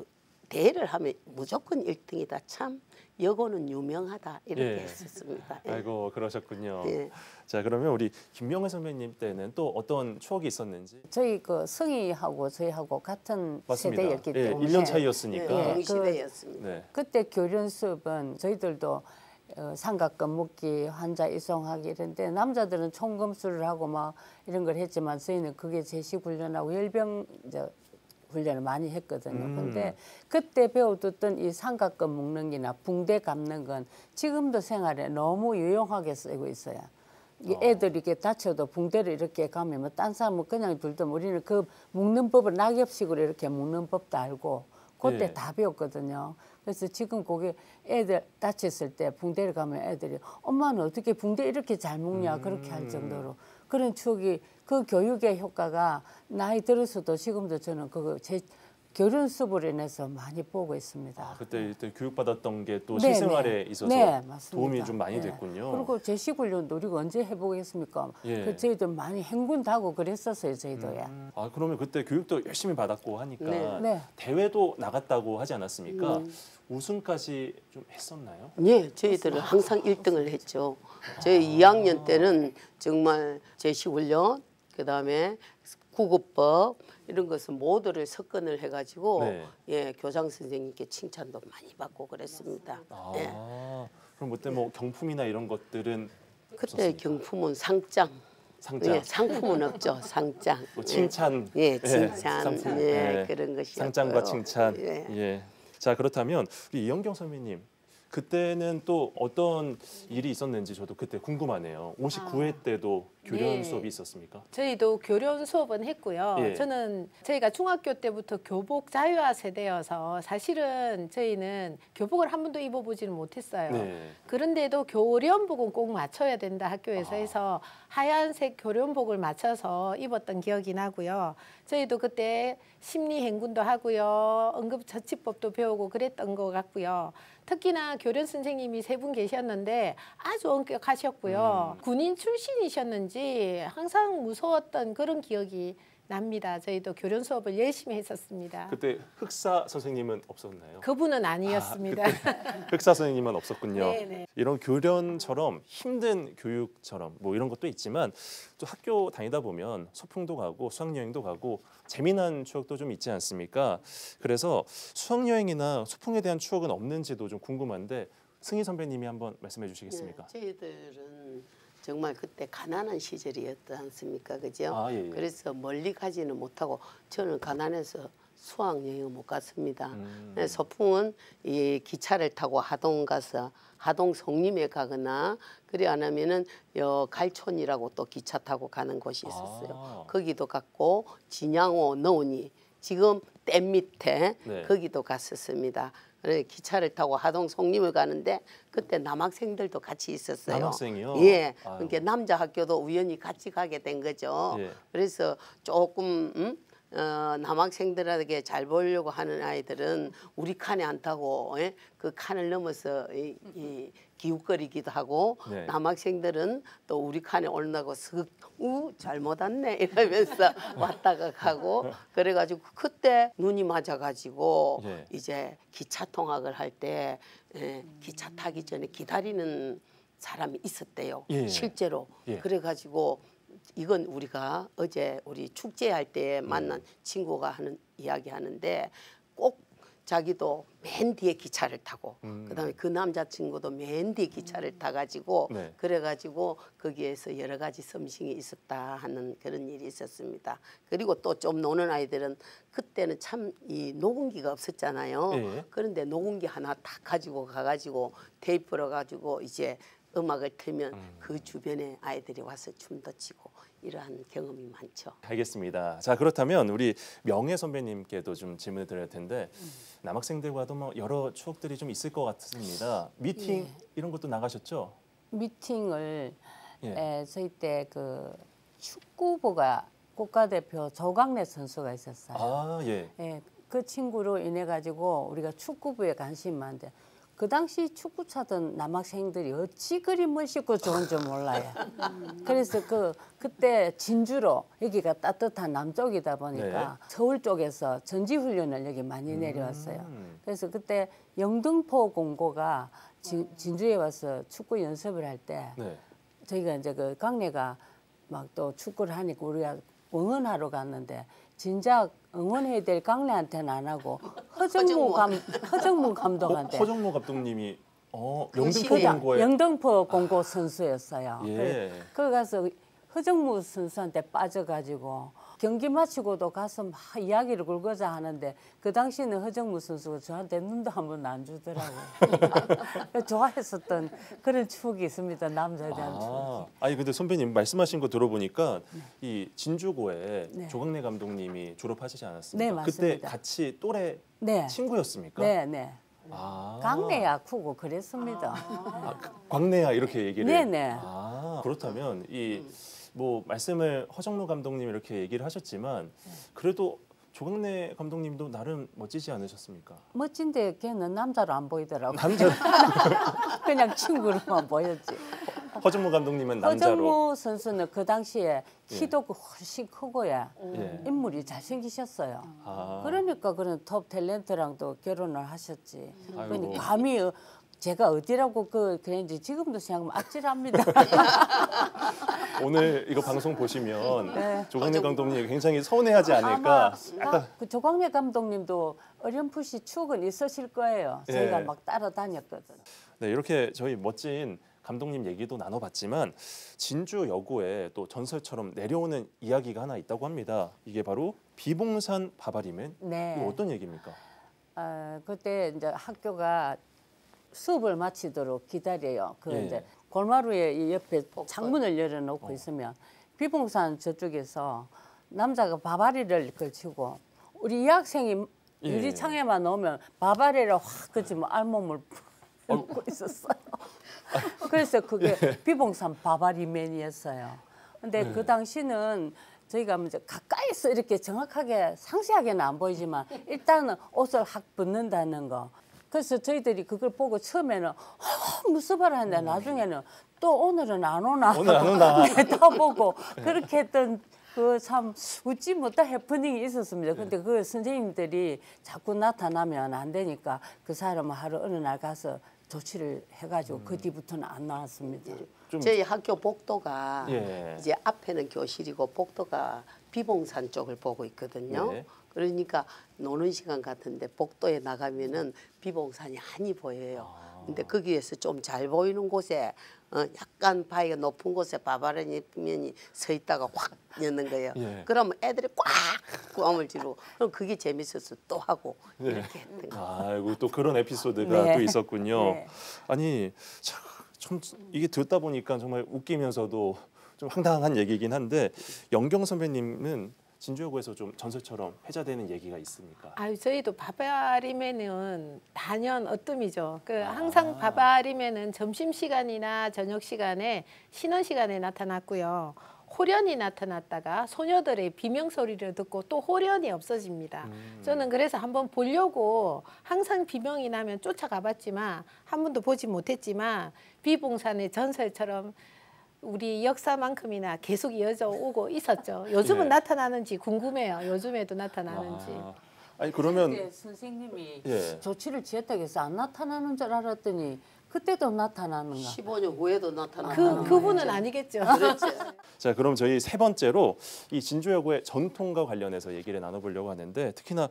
[SPEAKER 4] 대회를 하면 무조건 1등이다. 참 여고는 유명하다 이렇게 했었습니다.
[SPEAKER 2] 아이고 그러셨군요.
[SPEAKER 4] 예.
[SPEAKER 2] 자 그러면 우리 김명애 선배님 때는 또 어떤 추억이 있었는지.
[SPEAKER 3] 저희 그 성희하고 저희하고 같은
[SPEAKER 2] 맞습니다.
[SPEAKER 3] 세대였기
[SPEAKER 2] 예,
[SPEAKER 3] 때문에
[SPEAKER 2] 1년 차이였으니까.
[SPEAKER 4] 동시대였습니다.
[SPEAKER 2] 네.
[SPEAKER 3] 그때 교련 수업은 저희들도 삼각근 묶기, 환자 이송하기 이런데 남자들은 총검수를 하고 막 이런 걸 했지만 저희는 그게 제식 훈련하고 열병 훈련을 많이 했거든요. 근데 그때 배워뒀던 이 삼각근 묶는 기나 붕대 감는 건 지금도 생활에 너무 유용하게 쓰이고 있어요. 이 애들이 이렇게 다쳐도 붕대를 이렇게 감으면 뭐 딴 사람은 그냥 둘도 우리는 그 묶는 법을 낙엽식으로 이렇게 묶는 법도 알고 그때
[SPEAKER 2] 예.
[SPEAKER 3] 다 배웠거든요. 그래서 지금 거기 애들 다쳤을 때 붕대를 가면 애들이 엄마는 어떻게 붕대 이렇게 잘 묶냐 그렇게 할 정도로 그런 추억이 그 교육의 효과가 나이 들어서도 지금도 저는 그거 제 교련 수업을 인해서 많이 보고 있습니다.
[SPEAKER 2] 그때 교육받았던 게 또
[SPEAKER 3] 네,
[SPEAKER 2] 실생활에
[SPEAKER 3] 네.
[SPEAKER 2] 있어서
[SPEAKER 3] 네, 맞습니다.
[SPEAKER 2] 도움이 좀 많이
[SPEAKER 3] 네.
[SPEAKER 2] 됐군요.
[SPEAKER 3] 그리고 제식훈련도 우리가 언제 해보겠습니까?
[SPEAKER 2] 예.
[SPEAKER 3] 그 저희도 많이 행군도 하고 그랬었어요, 저희도야.
[SPEAKER 2] 아 그러면 그때 교육도 열심히 받았고 하니까
[SPEAKER 4] 네.
[SPEAKER 3] 네.
[SPEAKER 2] 대회도 나갔다고 하지 않았습니까? 우승까지 좀 했었나요?
[SPEAKER 4] 예, 저희들은 항상 1등을 했죠. 저희 2학년 때는 정말 제식훈련, 그다음에 구급법 이런 것은 모두를 석권을 해가지고
[SPEAKER 2] 네.
[SPEAKER 4] 예, 교장 선생님께 칭찬도 많이 받고 그랬습니다.
[SPEAKER 2] 아
[SPEAKER 4] 예.
[SPEAKER 2] 그럼 그때 뭐 경품이나 이런 것들은
[SPEAKER 4] 그때 경품은 상장,
[SPEAKER 2] 상장,
[SPEAKER 4] 예, 상품은 없죠. 상장,
[SPEAKER 2] 뭐 칭찬,
[SPEAKER 4] 예, 칭찬,
[SPEAKER 2] 상품,
[SPEAKER 4] 예,
[SPEAKER 2] 예.
[SPEAKER 4] 그런 것이
[SPEAKER 2] 상장과 칭찬.
[SPEAKER 4] 예.
[SPEAKER 2] 예. 자 그렇다면 우리 이영경 선배님 그때는 또 어떤 일이 있었는지 저도 그때 궁금하네요. 59회 때도 교련
[SPEAKER 6] 네.
[SPEAKER 2] 수업이 있었습니까?
[SPEAKER 6] 저희도 교련 수업은 했고요.
[SPEAKER 2] 예.
[SPEAKER 6] 저는 저희가 중학교 때부터 교복 자유화 세대여서 사실은 저희는 교복을 한 번도 입어보지는 못했어요.
[SPEAKER 2] 네.
[SPEAKER 6] 그런데도 교련복은 꼭 맞춰야 된다 학교에서 해서 하얀색 교련복을 맞춰서 입었던 기억이 나고요. 저희도 그때 심리행군도 하고요. 응급처치법도 배우고 그랬던 것 같고요. 특히나 교련 선생님이 3분 계셨는데 아주 엄격하셨고요. 군인 출신이셨는지 항상 무서웠던 그런 기억이 납니다. 저희도 교련 수업을 열심히 했었습니다.
[SPEAKER 2] 그때 흑사 선생님은 없었나요?
[SPEAKER 6] 그분은 아니었습니다.
[SPEAKER 2] 흑사 선생님은 없었군요.
[SPEAKER 6] 네네.
[SPEAKER 2] 이런 교련처럼 힘든 교육처럼 뭐 이런 것도 있지만 또 학교 다니다 보면 소풍도 가고 수학여행도 가고 재미난 추억도 좀 있지 않습니까? 그래서 수학여행이나 소풍에 대한 추억은 없는지도 좀 궁금한데 승희 선배님이 한번 말씀해 주시겠습니까?
[SPEAKER 4] 네, 저희들은 정말 그때 가난한 시절이었지 않습니까, 그죠?
[SPEAKER 2] 아, 예, 예.
[SPEAKER 4] 그래서 멀리 가지는 못하고 저는 가난해서 수학여행을 못 갔습니다. 소풍은 이 기차를 타고 하동 가서 하동 송림에 가거나 그래 안 하면은 갈촌이라고 또 기차 타고 가는 곳이 있었어요.
[SPEAKER 2] 아.
[SPEAKER 4] 거기도 갔고 진양호 너운이 지금 댐 밑에
[SPEAKER 2] 네.
[SPEAKER 4] 거기도 갔었습니다. 그래 기차를 타고 하동 송림을 가는데 그때 남학생들도 같이 있었어요.
[SPEAKER 2] 남학생이요?
[SPEAKER 4] 예.
[SPEAKER 2] 아유.
[SPEAKER 4] 그러니까 남자 학교도 우연히 같이 가게 된 거죠.
[SPEAKER 2] 예.
[SPEAKER 4] 그래서 조금 남학생들에게 잘 보이려고 하는 아이들은 우리 칸에 안 타고 그 칸을 넘어서 이 기웃거리기도 하고
[SPEAKER 2] 네.
[SPEAKER 4] 남학생들은 또 우리 칸에 올라가고 잘못 왔네 이러면서 왔다가 가고 그래가지고 그때 눈이 맞아가지고
[SPEAKER 2] 예.
[SPEAKER 4] 이제 기차 통학을 할 때 기차 타기 전에 기다리는 사람이 있었대요.
[SPEAKER 2] 예.
[SPEAKER 4] 실제로.
[SPEAKER 2] 예.
[SPEAKER 4] 그래가지고 이건 우리가 어제 우리 축제할 때 만난 친구가 하는 이야기 하는데 꼭 자기도 맨 뒤에 기차를 타고 그다음에 그 남자친구도 맨 뒤에 기차를 타가지고
[SPEAKER 2] 네.
[SPEAKER 4] 그래가지고 거기에서 여러 가지 썸씽이 있었다 하는 그런 일이 있었습니다. 그리고 또 좀 노는 아이들은 그때는 참 이 녹음기가 없었잖아요.
[SPEAKER 2] 예.
[SPEAKER 4] 그런데 녹음기 하나 딱 가지고 가가지고 테이프로 가지고 이제 음악을 틀면 그 주변에 아이들이 와서 춤도 추고 이러한 경험이 많죠.
[SPEAKER 2] 알겠습니다. 자, 그렇다면 우리 명예 선배님께도 좀 질문을 드릴 텐데 남학생들과도 뭐 여러 추억들이 좀 있을 것 같습니다. 미팅 이런 것도 나가셨죠?
[SPEAKER 3] 미팅을
[SPEAKER 2] 예.
[SPEAKER 3] 저희 때 그 축구부가 국가대표 조광래 선수가 있었어요.
[SPEAKER 2] 아, 예.
[SPEAKER 3] 예, 그 친구로 인해 가지고 우리가 축구부에 관심이 많은데 그 당시 축구 차던 남학생들이 어찌 그리 멋있고 좋은지 몰라요. 그래서 그때 진주로 여기가 따뜻한 남쪽이다 보니까 서울 쪽에서 전지 훈련을 여기 많이 내려왔어요. 그래서 그때 영등포 공고가 진주에 와서 축구 연습을 할 때
[SPEAKER 2] 네.
[SPEAKER 3] 저희가 이제 그 강래가 막 또 축구를 하니까 우리가 응원하러 갔는데 진작 응원해야 될 강래한테는 안 하고 허정무 감독한테
[SPEAKER 2] 허정무 감독님이 영등포
[SPEAKER 4] 시기야.
[SPEAKER 2] 공고에
[SPEAKER 3] 영등포 공고 선수였어요.
[SPEAKER 2] 예.
[SPEAKER 3] 그래 가서 허정무 선수한테 빠져가지고 경기 마치고도 가서 막 이야기를 굴거자 하는데 그 당시에는 허정무 선수가 저한테 눈도 한 번 안 주더라고요. 좋아했었던 그런 추억이 있습니다. 남자에 대한 추억.
[SPEAKER 2] 아니 근데 선배님 말씀하신 거 들어보니까 이 진주고에
[SPEAKER 3] 네.
[SPEAKER 2] 조광래 감독님이 졸업하시지 않았습니까?
[SPEAKER 3] 네, 맞습니다.
[SPEAKER 2] 그때 같이 또래
[SPEAKER 3] 네.
[SPEAKER 2] 친구였습니까?
[SPEAKER 3] 네, 네.
[SPEAKER 2] 아.
[SPEAKER 3] 강내야 크고 그랬습니다.
[SPEAKER 2] 광래야 이렇게 얘기를.
[SPEAKER 3] 네, 네.
[SPEAKER 2] 그렇다면 이 뭐 말씀을 허정무 감독님 이렇게 얘기를 하셨지만 그래도 조광래 감독님도 나름 멋지지 않으셨습니까?
[SPEAKER 3] 멋진데 걔는 남자로 안 보이더라고.
[SPEAKER 2] 남자
[SPEAKER 3] 그냥 친구로만 보였지.
[SPEAKER 2] 허정무 감독님은 남자로.
[SPEAKER 3] 허정무 선수는 그 당시에 키도 훨씬 크고야
[SPEAKER 2] 예.
[SPEAKER 3] 인물이 잘생기셨어요.
[SPEAKER 2] 아.
[SPEAKER 3] 그러니까 그런 톱 탤런트랑도 결혼을 하셨지.
[SPEAKER 2] 아이고.
[SPEAKER 3] 그러니 감히 제가 어디라고 그랬는지 지금도 생각하면 아찔합니다.
[SPEAKER 2] 오늘 이거 방송 보시면
[SPEAKER 3] 네.
[SPEAKER 2] 조광래 감독님 굉장히 서운해하지 않을까. 약간
[SPEAKER 3] 그 조광래 감독님도 어렴풋이 추억은 있으실 거예요. 저희가
[SPEAKER 2] 예.
[SPEAKER 3] 막 따라다녔거든.
[SPEAKER 2] 네, 이렇게 저희 멋진 감독님 얘기도 나눠봤지만 진주 여고에 또 전설처럼 내려오는 이야기가 하나 있다고 합니다. 이게 바로 비봉산 바바리맨.
[SPEAKER 3] 네.
[SPEAKER 2] 이거 어떤 얘기입니까?
[SPEAKER 3] 그때 이제 학교가 수업을 마치도록 기다려요.
[SPEAKER 2] 예.
[SPEAKER 3] 이제 골마루에 이 옆에 창문을 열어놓고 있으면 비봉산 저쪽에서 남자가 바바리를 걸치고 우리 여학생이
[SPEAKER 2] 예.
[SPEAKER 3] 유리창에만 넣으면 바바리를 확 그치면 알몸을 먹고 있었어요. 그래서 그게 비봉산 바바리맨이었어요. 근데 그 당시는 저희가 이제 가까이서 이렇게 정확하게 상세하게는 안 보이지만 일단은 옷을 확 벗는다는 거. 그래서 저희들이 그걸 보고 처음에는 무서워라 했는데 나중에는 또 오늘은 안 오나
[SPEAKER 2] 오늘 안 오나.
[SPEAKER 3] 또 보고 그렇게 했던 그 참 웃지 못할 해프닝이 있었습니다. 근데 그 선생님들이 자꾸 나타나면 안 되니까 그 사람은 하루 어느 날 가서 조치를 해가지고 그 뒤부터는 안 나왔습니다.
[SPEAKER 2] 좀
[SPEAKER 4] 저희 학교 복도가
[SPEAKER 2] 예.
[SPEAKER 4] 이제 앞에는 교실이고 복도가 비봉산 쪽을 보고 있거든요.
[SPEAKER 2] 네.
[SPEAKER 4] 그러니까 노는 시간 같은데 복도에 나가면은 비봉산이 한이 보여요. 근데 거기에서 좀 잘 보이는 곳에 약간 바위가 높은 곳에 바바리맨이 서 있다가 확 여는 거예요.
[SPEAKER 2] 예.
[SPEAKER 4] 그러면 애들이 꽉 꽝을 지르고 그럼 그게 재밌어서 또 하고
[SPEAKER 2] 네.
[SPEAKER 4] 이렇게 했던 거.
[SPEAKER 2] 아이고 또 그런 에피소드가
[SPEAKER 3] 네.
[SPEAKER 2] 또 있었군요.
[SPEAKER 3] 네.
[SPEAKER 2] 아니 참 이게 듣다 보니까 정말 웃기면서도 좀 황당한 얘기긴 한데 영경 선배님은 진주여고에서 좀 전설처럼 회자되는 얘기가 있습니까?
[SPEAKER 6] 저희도 바바리맨은 단연 어뜸이죠. 항상 바바리맨은 점심 시간이나 저녁 시간에 신원 시간에 나타났고요. 호련이 나타났다가 소녀들의 비명 소리를 듣고 또 호련이 없어집니다. 저는 그래서 한번 보려고 항상 비명이 나면 쫓아가봤지만 한 번도 보지 못했지만 비봉산의 전설처럼 우리 역사만큼이나 계속 이어져 오고 있었죠. 요즘은
[SPEAKER 2] 예.
[SPEAKER 6] 나타나는지 궁금해요. 요즘에도 나타나는지.
[SPEAKER 2] 아니 그러면
[SPEAKER 3] 그때 선생님이
[SPEAKER 2] 예.
[SPEAKER 3] 조치를 취했다고 해서 안 나타나는 줄 알았더니 그때도 나타나는가?
[SPEAKER 4] 15년 후에도 나타나는
[SPEAKER 6] 그분은 아니겠죠.
[SPEAKER 4] 그렇죠.
[SPEAKER 2] 자 그럼 저희 세 번째로 이 진주여고의 전통과 관련해서 얘기를 나눠보려고 하는데 특히나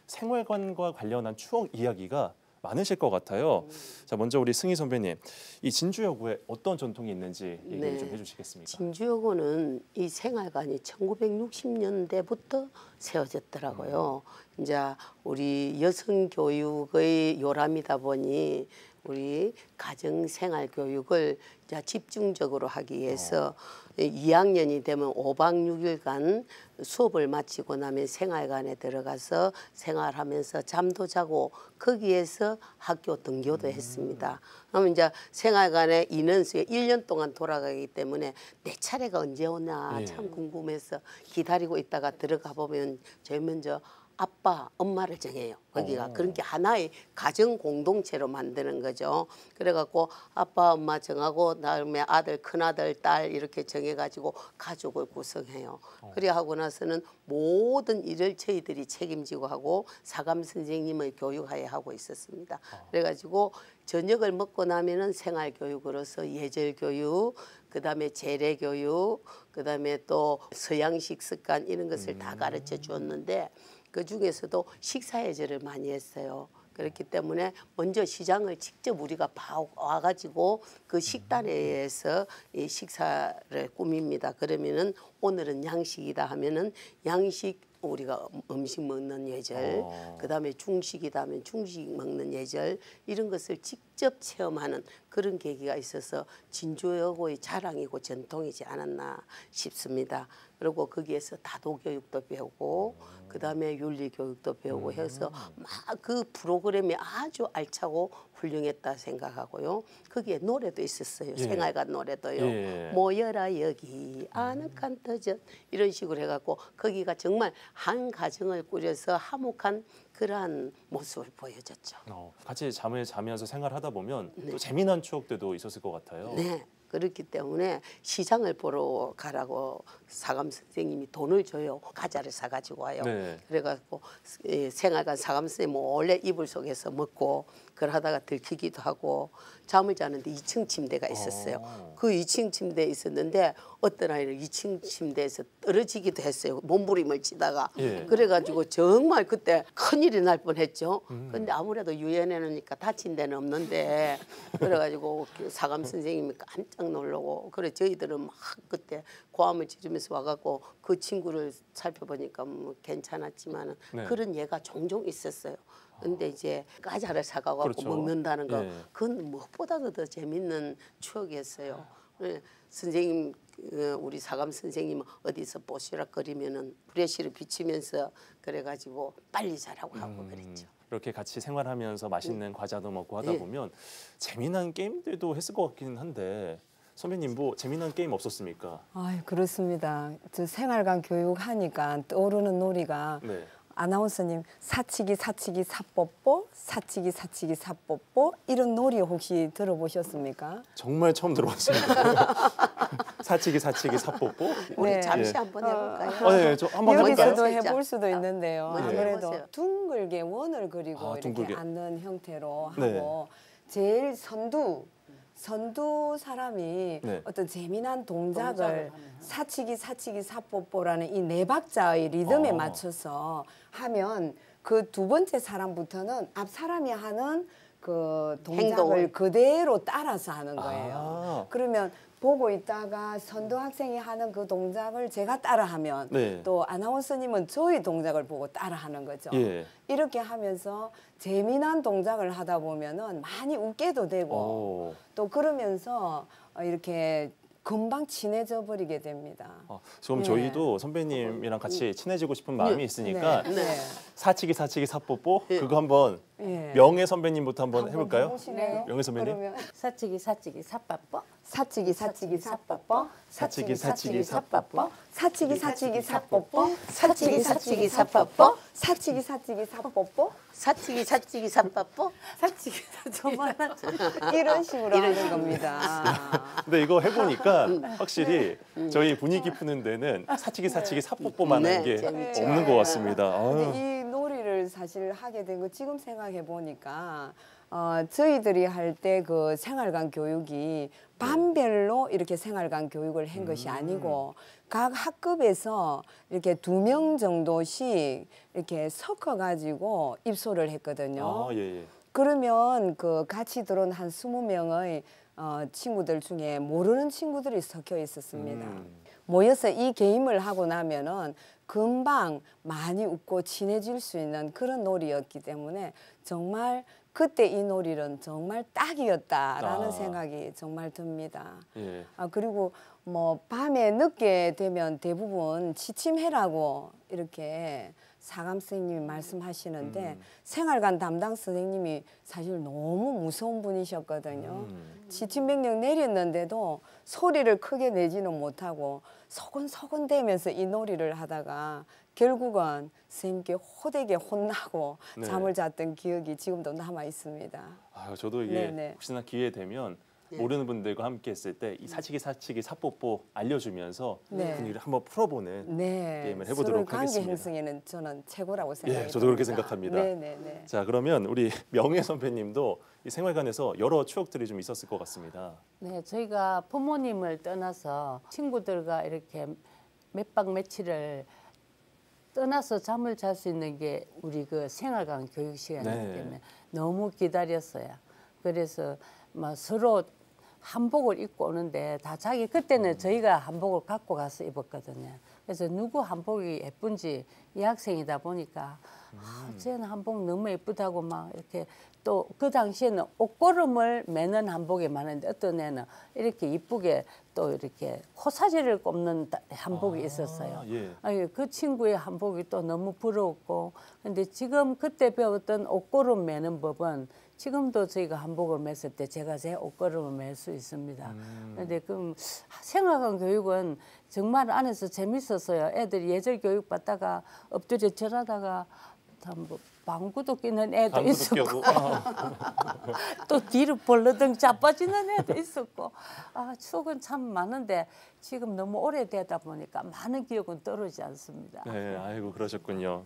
[SPEAKER 2] 생활관과 관련한 추억 이야기가 많으실 것 같아요. 자, 먼저 우리 승희 선배님, 이 진주여고에 어떤 전통이 있는지 얘기를 좀 해주시겠습니까?
[SPEAKER 4] 진주여고는 이 생활관이 1960년대부터 세워졌더라고요. 이제 우리 여성 교육의 요람이다 보니 우리 가정 생활 교육을 이제 집중적으로 하기 위해서 2학년이 되면 5박 6일간 수업을 마치고 나면 생활관에 들어가서 생활하면서 잠도 자고 거기에서 학교 등교도 했습니다. 그러면 이제 생활관에 인원수에 1년 동안 돌아가기 때문에 내 차례가 언제 오나 참 궁금해서 기다리고 있다가 들어가 보면 제일 먼저 아빠, 엄마를 정해요. 거기가 그런 게 하나의 가정 공동체로 만드는 거죠. 그래갖고 아빠, 엄마 정하고 다음에 아들, 큰아들, 딸 이렇게 정해가지고 가족을 구성해요. 그래 하고 나서는 모든 일을 저희들이 책임지고 하고 사감 선생님의 교육하에 하고 있었습니다. 그래가지고 저녁을 먹고 나면은 생활교육으로서 예절교육, 그다음에 재래교육, 그다음에 또 서양식 습관 이런 것을 다 가르쳐 주었는데 그 중에서도 식사 예절을 많이 했어요. 그렇기 때문에 먼저 시장을 직접 우리가 와가지고 그 식단에서 이 식사를 꾸밉니다. 그러면은 오늘은 양식이다 하면은 양식 우리가 음식 먹는 예절, 그다음에 중식이다 하면 중식 먹는 예절 이런 것을 직접 체험하는 그런 계기가 있어서 진주여고의 자랑이고 전통이지 않았나 싶습니다. 그리고 거기에서 다도교육도 배우고 그다음에 윤리교육도 배우고 해서 막 그 프로그램이 아주 알차고 훌륭했다 생각하고요. 거기에 노래도 있었어요. 생활관 노래도요. 모여라 여기 아늑한 터전 이런 식으로 해갖고 거기가 정말 한 가정을 꾸려서 화목한 그러한 모습을 보여줬죠.
[SPEAKER 2] 같이 잠을 자면서 생활하다 보면 또 재미난 추억들도 있었을 것 같아요.
[SPEAKER 4] 네. 그렇기 때문에 시장을 보러 가라고 사감 선생님이 돈을 줘요. 과자를 사가지고 와요. 그래가지고 생활관 사감 선생님 원래 이불 속에서 먹고 그러다가 들키기도 하고 잠을 자는데 2층 침대가 있었어요. 그 2층 침대에 있었는데 어떤 아이는 2층 침대에서 떨어지기도 했어요. 몸부림을 치다가. 그래가지고 정말 그때 큰일이 날 뻔했죠. 근데 아무래도 유연해놓으니까 다친 데는 없는데 그래가지고 사감 선생님이 깜짝 놀라고 그래 저희들은 막 그때 고함을 지르면서 와갖고 그 친구를 살펴보니까 뭐 괜찮았지만은 그런 예가 종종 있었어요. 근데 이제 과자를 사가고 먹는다는 거 그건 무엇보다도 더 재밌는 추억이었어요. 선생님 우리 사감 선생님 어디서 뽀시락거리면은 브레시를 비치면서 그래가지고 빨리 자라고 하고 그랬죠.
[SPEAKER 2] 이렇게 같이 생활하면서 맛있는 과자도 먹고 하다 보면 재미난 게임들도 했을 것 같기는 한데 선배님 뭐 재미난 게임 없었습니까?
[SPEAKER 5] 아, 그렇습니다. 저 생활관 교육하니까 떠오르는 놀이가 아나운서님 사치기 사치기 사뽀뽀 사치기 사치기 사뽀뽀 이런 놀이 혹시 들어보셨습니까?
[SPEAKER 2] 정말 처음 들어봤습니다. 사치기 사치기 사뽀뽀?
[SPEAKER 4] 우리 잠시 한번 해볼까요?
[SPEAKER 2] 네, 저 한번
[SPEAKER 5] 여기서도
[SPEAKER 2] 해볼까요?
[SPEAKER 5] 해볼 수도 있는데요. 아무래도
[SPEAKER 4] 해보세요.
[SPEAKER 5] 둥글게 원을 그리고 이렇게
[SPEAKER 2] 둥글게.
[SPEAKER 5] 앉는 형태로 하고 제일 선두 사람이 어떤 재미난 동작을 사치기 사치기 사뽀뽀라는 이 네 박자의 리듬에 맞춰서 하면 그 두 번째 사람부터는 앞 사람이 하는 그 동작을
[SPEAKER 4] 행동을.
[SPEAKER 5] 그대로 따라서 하는 거예요. 그러면 보고 있다가 선두 학생이 하는 그 동작을 제가 따라하면 또 아나운서님은 저희 동작을 보고 따라하는 거죠. 이렇게 하면서 재미난 동작을 하다 보면은 많이 웃게도 되고 또 그러면서 이렇게 금방 친해져 버리게 됩니다.
[SPEAKER 2] 그럼 저희도 선배님이랑 같이 친해지고 싶은 마음이 있으니까 사치기 사치기 사뽀뽀 그거 한번 명예 선배님부터 한번 해볼까요? 명예 선배님.
[SPEAKER 5] 그러면
[SPEAKER 3] 사치기 사치기 사빠뽀
[SPEAKER 5] 사치기 사치기 사빠뽀
[SPEAKER 2] 사치기 사치기 사뽀뽀
[SPEAKER 5] 사치기 사치기 사뽀뽀
[SPEAKER 4] 사치기 사치기 사빠뽀
[SPEAKER 5] 사치기 사치기 사뽀뽀
[SPEAKER 4] 사치기 사치기 사빠뽀
[SPEAKER 3] 사치기 저만
[SPEAKER 5] 이런 식으로 하는 겁니다.
[SPEAKER 2] 근데 이거 해보니까 확실히 저희 분위기 푸는 데는 사치기 사치기 사뽀뽀만한 게
[SPEAKER 4] 재밌죠.
[SPEAKER 2] 없는 것 같습니다.
[SPEAKER 5] 근데 이 놀이를 사실 하게 된 거 지금 생각해 보니까 저희들이 할 때 그 생활관 교육이 반별로 이렇게 생활관 교육을 한 것이 아니고 각 학급에서 이렇게 2명 정도씩 이렇게 섞어 가지고 입소를 했거든요.
[SPEAKER 2] 아, 예, 예.
[SPEAKER 5] 그러면 그 같이 들어온 한 20명의 친구들 중에 모르는 친구들이 섞여 있었습니다. 모여서 이 게임을 하고 나면은 금방 많이 웃고 친해질 수 있는 그런 놀이였기 때문에 정말 그때 이 놀이는 정말 딱이었다라는 생각이 정말 듭니다.
[SPEAKER 2] 예.
[SPEAKER 5] 그리고 뭐 밤에 늦게 되면 대부분 취침해라고 이렇게 사감 선생님이 말씀하시는데 생활관 담당 선생님이 사실 너무 무서운 분이셨거든요. 지침 명령 내렸는데도 소리를 크게 내지는 못하고 소곤소곤 대면서 이 놀이를 하다가 결국은 선생님께 호되게 혼나고
[SPEAKER 2] 네.
[SPEAKER 5] 잠을 잤던 기억이 지금도 남아 있습니다.
[SPEAKER 2] 아유, 저도 이게
[SPEAKER 5] 네네.
[SPEAKER 2] 혹시나 기회 되면 모르는 분들과 함께 했을 때 이 사치기 사뽀뽀 알려주면서
[SPEAKER 5] 네.
[SPEAKER 2] 분위기를 한번 풀어보는
[SPEAKER 5] 네,
[SPEAKER 2] 게임을
[SPEAKER 5] 서로의
[SPEAKER 2] 해보도록
[SPEAKER 5] 관계
[SPEAKER 2] 하겠습니다.
[SPEAKER 5] 형성에는 저는 최고라고 생각합니다.
[SPEAKER 2] 예, 저도 그렇게 생각합니다.
[SPEAKER 5] 네네네.
[SPEAKER 2] 자, 그러면 우리 명예 선배님도 이 생활관에서 여러 추억들이 좀 있었을 것 같습니다.
[SPEAKER 3] 네, 저희가 부모님을 떠나서 친구들과 이렇게 몇 박 며칠을 떠나서 잠을 잘 수 있는 게 우리 그 생활관 교육 시간이기
[SPEAKER 2] 네.
[SPEAKER 3] 때문에 너무 기다렸어요. 그래서 막 서로 한복을 입고 오는데 다 자기 그때는 저희가 한복을 갖고 가서 입었거든요. 그래서 누구 한복이 예쁜지 이 학생이다 보니까 쟤는 한복 너무 예쁘다고 막 이렇게 또 그 당시에는 옷고름을 매는 한복이 많은데 어떤 애는 이렇게 이쁘게 또 이렇게 코사지를 꼽는 한복이 있었어요.
[SPEAKER 2] 예.
[SPEAKER 3] 아니, 그 친구의 한복이 또 너무 부러웠고 근데 지금 그때 배웠던 옷고름 매는 법은 지금도 저희가 한복을 맸을 때 제가 제 옷걸음을 맬 수 있습니다. 그런데 그 생활관 교육은 정말 안에서 재밌었어요. 애들이 예절 교육 받다가 엎드려 절하다가 뭐 방구도 끼는 애도
[SPEAKER 2] 방구도
[SPEAKER 3] 있었고
[SPEAKER 2] 껴고.
[SPEAKER 3] 또 뒤로 벌러덩 자빠지는 애도 있었고 추억은 참 많은데 지금 너무 오래되다 보니까 많은 기억은 떠오르지 않습니다.
[SPEAKER 2] 네, 아이고 그러셨군요.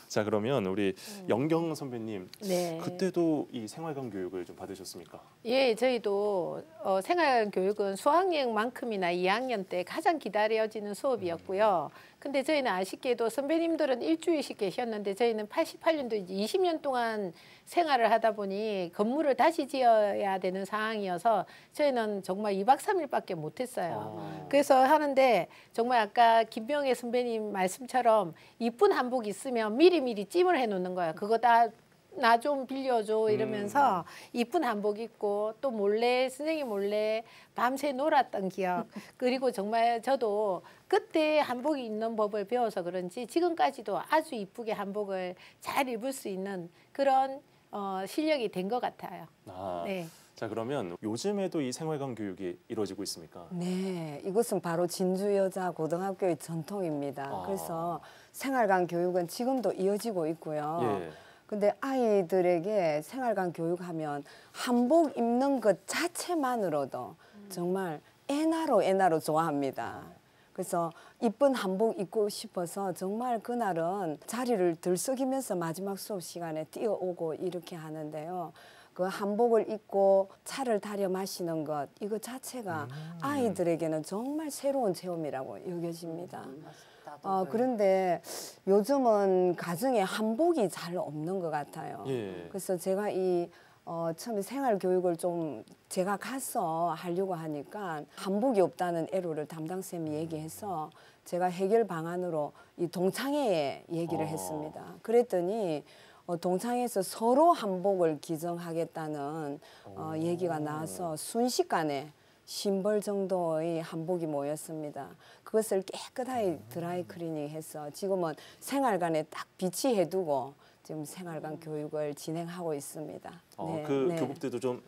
[SPEAKER 2] 자, 그러면 우리 영경 선배님,
[SPEAKER 6] 네.
[SPEAKER 2] 그때도 이 생활관 교육을 좀 받으셨습니까?
[SPEAKER 6] 예, 저희도 생활 교육은 수학여행만큼이나 2학년 때 가장 기다려지는 수업이었고요. 근데 저희는 아쉽게도 선배님들은 일주일씩 계셨는데 저희는 88년도 20년 동안 생활을 하다 보니 건물을 다시 지어야 되는 상황이어서 저희는 정말 2박 3일밖에 못했어요. 그래서 하는데 정말 아까 김병혜 선배님 말씀처럼 이쁜 한복 있으면 미리미리 찜을 해놓는 거예요. 그거 다 나 좀 빌려줘 이러면서 이쁜 한복 입고 또 몰래 선생님 몰래 밤새 놀았던 기억. 그리고 정말 저도 그때 한복이 입는 법을 배워서 그런지 지금까지도 아주 이쁘게 한복을 잘 입을 수 있는 그런 실력이 된 것 같아요. 네.
[SPEAKER 2] 자, 그러면 요즘에도 이 생활관 교육이 이루어지고 있습니까?
[SPEAKER 5] 네, 이것은 바로 진주여자고등학교의 전통입니다. 그래서 생활관 교육은 지금도 이어지고 있고요.
[SPEAKER 2] 예.
[SPEAKER 5] 근데 아이들에게 생활관 교육하면 한복 입는 것 자체만으로도 정말 애나로 좋아합니다. 그래서 이쁜 한복 입고 싶어서 정말 그날은 자리를 들썩이면서 마지막 수업 시간에 뛰어오고 이렇게 하는데요. 그 한복을 입고 차를 타려 마시는 것 이거 자체가 아이들에게는 정말 새로운 체험이라고 여겨집니다. 그런데 요즘은 가정에 한복이 잘 없는 것 같아요.
[SPEAKER 2] 예.
[SPEAKER 5] 그래서 제가 이 처음에 생활 교육을 좀 제가 가서 하려고 하니까 한복이 없다는 애로를 담당 쌤이 얘기해서 제가 해결 방안으로 이 동창회에 얘기를 했습니다. 그랬더니 동창회에서 서로 한복을 기증하겠다는 얘기가 나와서 순식간에 신벌 정도의 한복이 모였습니다. 그것을 깨끗하게 드라이 클리닝해서 지금은 생활관에 딱 비치해두고 지금 생활관 교육을 진행하고 있습니다. 네,
[SPEAKER 2] 그
[SPEAKER 5] 네.
[SPEAKER 2] 교복들도 좀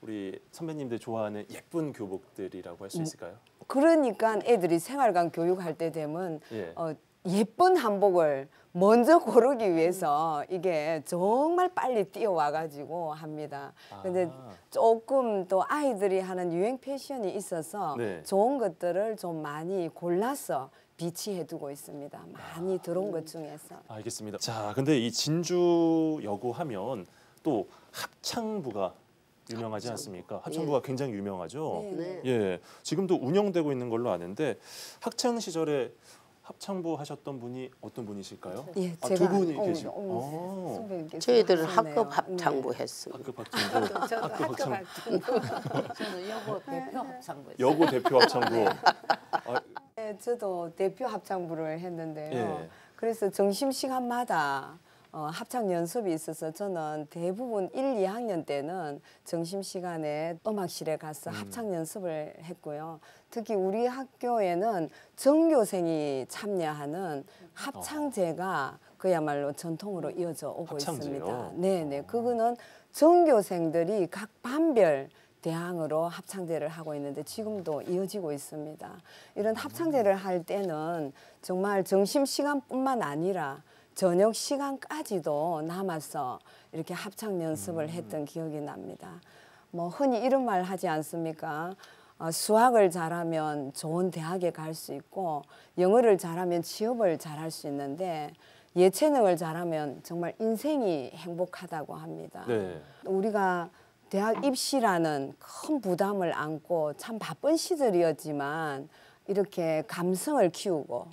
[SPEAKER 2] 우리 선배님들 좋아하는 예쁜 교복들이라고 할 수 있을까요?
[SPEAKER 5] 그러니까 애들이 생활관 교육할 때 되면
[SPEAKER 2] 예.
[SPEAKER 5] 예쁜 한복을 먼저 고르기 위해서 이게 정말 빨리 뛰어와가지고 합니다. 근데 조금 또 아이들이 하는 유행 패션이 있어서
[SPEAKER 2] 네.
[SPEAKER 5] 좋은 것들을 좀 많이 골라서 비치해두고 있습니다. 많이 들어온 것 중에서.
[SPEAKER 2] 알겠습니다. 자, 근데 이 진주여고 하면 또 합창부가 유명하지 않습니까? 합창부가 굉장히 유명하죠.
[SPEAKER 4] 네.
[SPEAKER 2] 예, 지금도 운영되고 있는 걸로 아는데 학창 시절에 합창부 하셨던 분이 어떤 분이실까요?
[SPEAKER 5] 예,
[SPEAKER 2] 두
[SPEAKER 5] 제가
[SPEAKER 2] 분이 계시고.
[SPEAKER 5] 선배님께서
[SPEAKER 4] 저희들은
[SPEAKER 5] 하셨네요.
[SPEAKER 4] 학급 합창부 했습니다.
[SPEAKER 2] 학급 합창부,
[SPEAKER 6] 저도
[SPEAKER 2] 학급
[SPEAKER 6] 학교
[SPEAKER 2] 합창부,
[SPEAKER 3] 저는 여고 대표 합창부.
[SPEAKER 2] 여고 대표 합창부.
[SPEAKER 5] 네, 저도 대표 합창부를 했는데요.
[SPEAKER 2] 예.
[SPEAKER 5] 그래서 점심시간마다 합창 연습이 있어서 저는 대부분 1, 2학년 때는 점심시간에 음악실에 가서 합창 연습을 했고요. 특히 우리 학교에는 전교생이 참여하는 합창제가 그야말로 전통으로 이어져 오고
[SPEAKER 2] 합창제요?
[SPEAKER 5] 있습니다. 네네, 그거는 전교생들이 각 반별 대항으로 합창제를 하고 있는데 지금도 이어지고 있습니다. 이런 합창제를 할 때는 정말 점심시간뿐만 아니라 저녁 시간까지도 남아서 이렇게 합창 연습을 했던 기억이 납니다. 뭐 흔히 이런 말 하지 않습니까? 수학을 잘하면 좋은 대학에 갈 수 있고 영어를 잘하면 취업을 잘할 수 있는데 예체능을 잘하면 정말 인생이 행복하다고 합니다.
[SPEAKER 2] 네.
[SPEAKER 5] 우리가 대학 입시라는 큰 부담을 안고 참 바쁜 시절이었지만 이렇게 감성을 키우고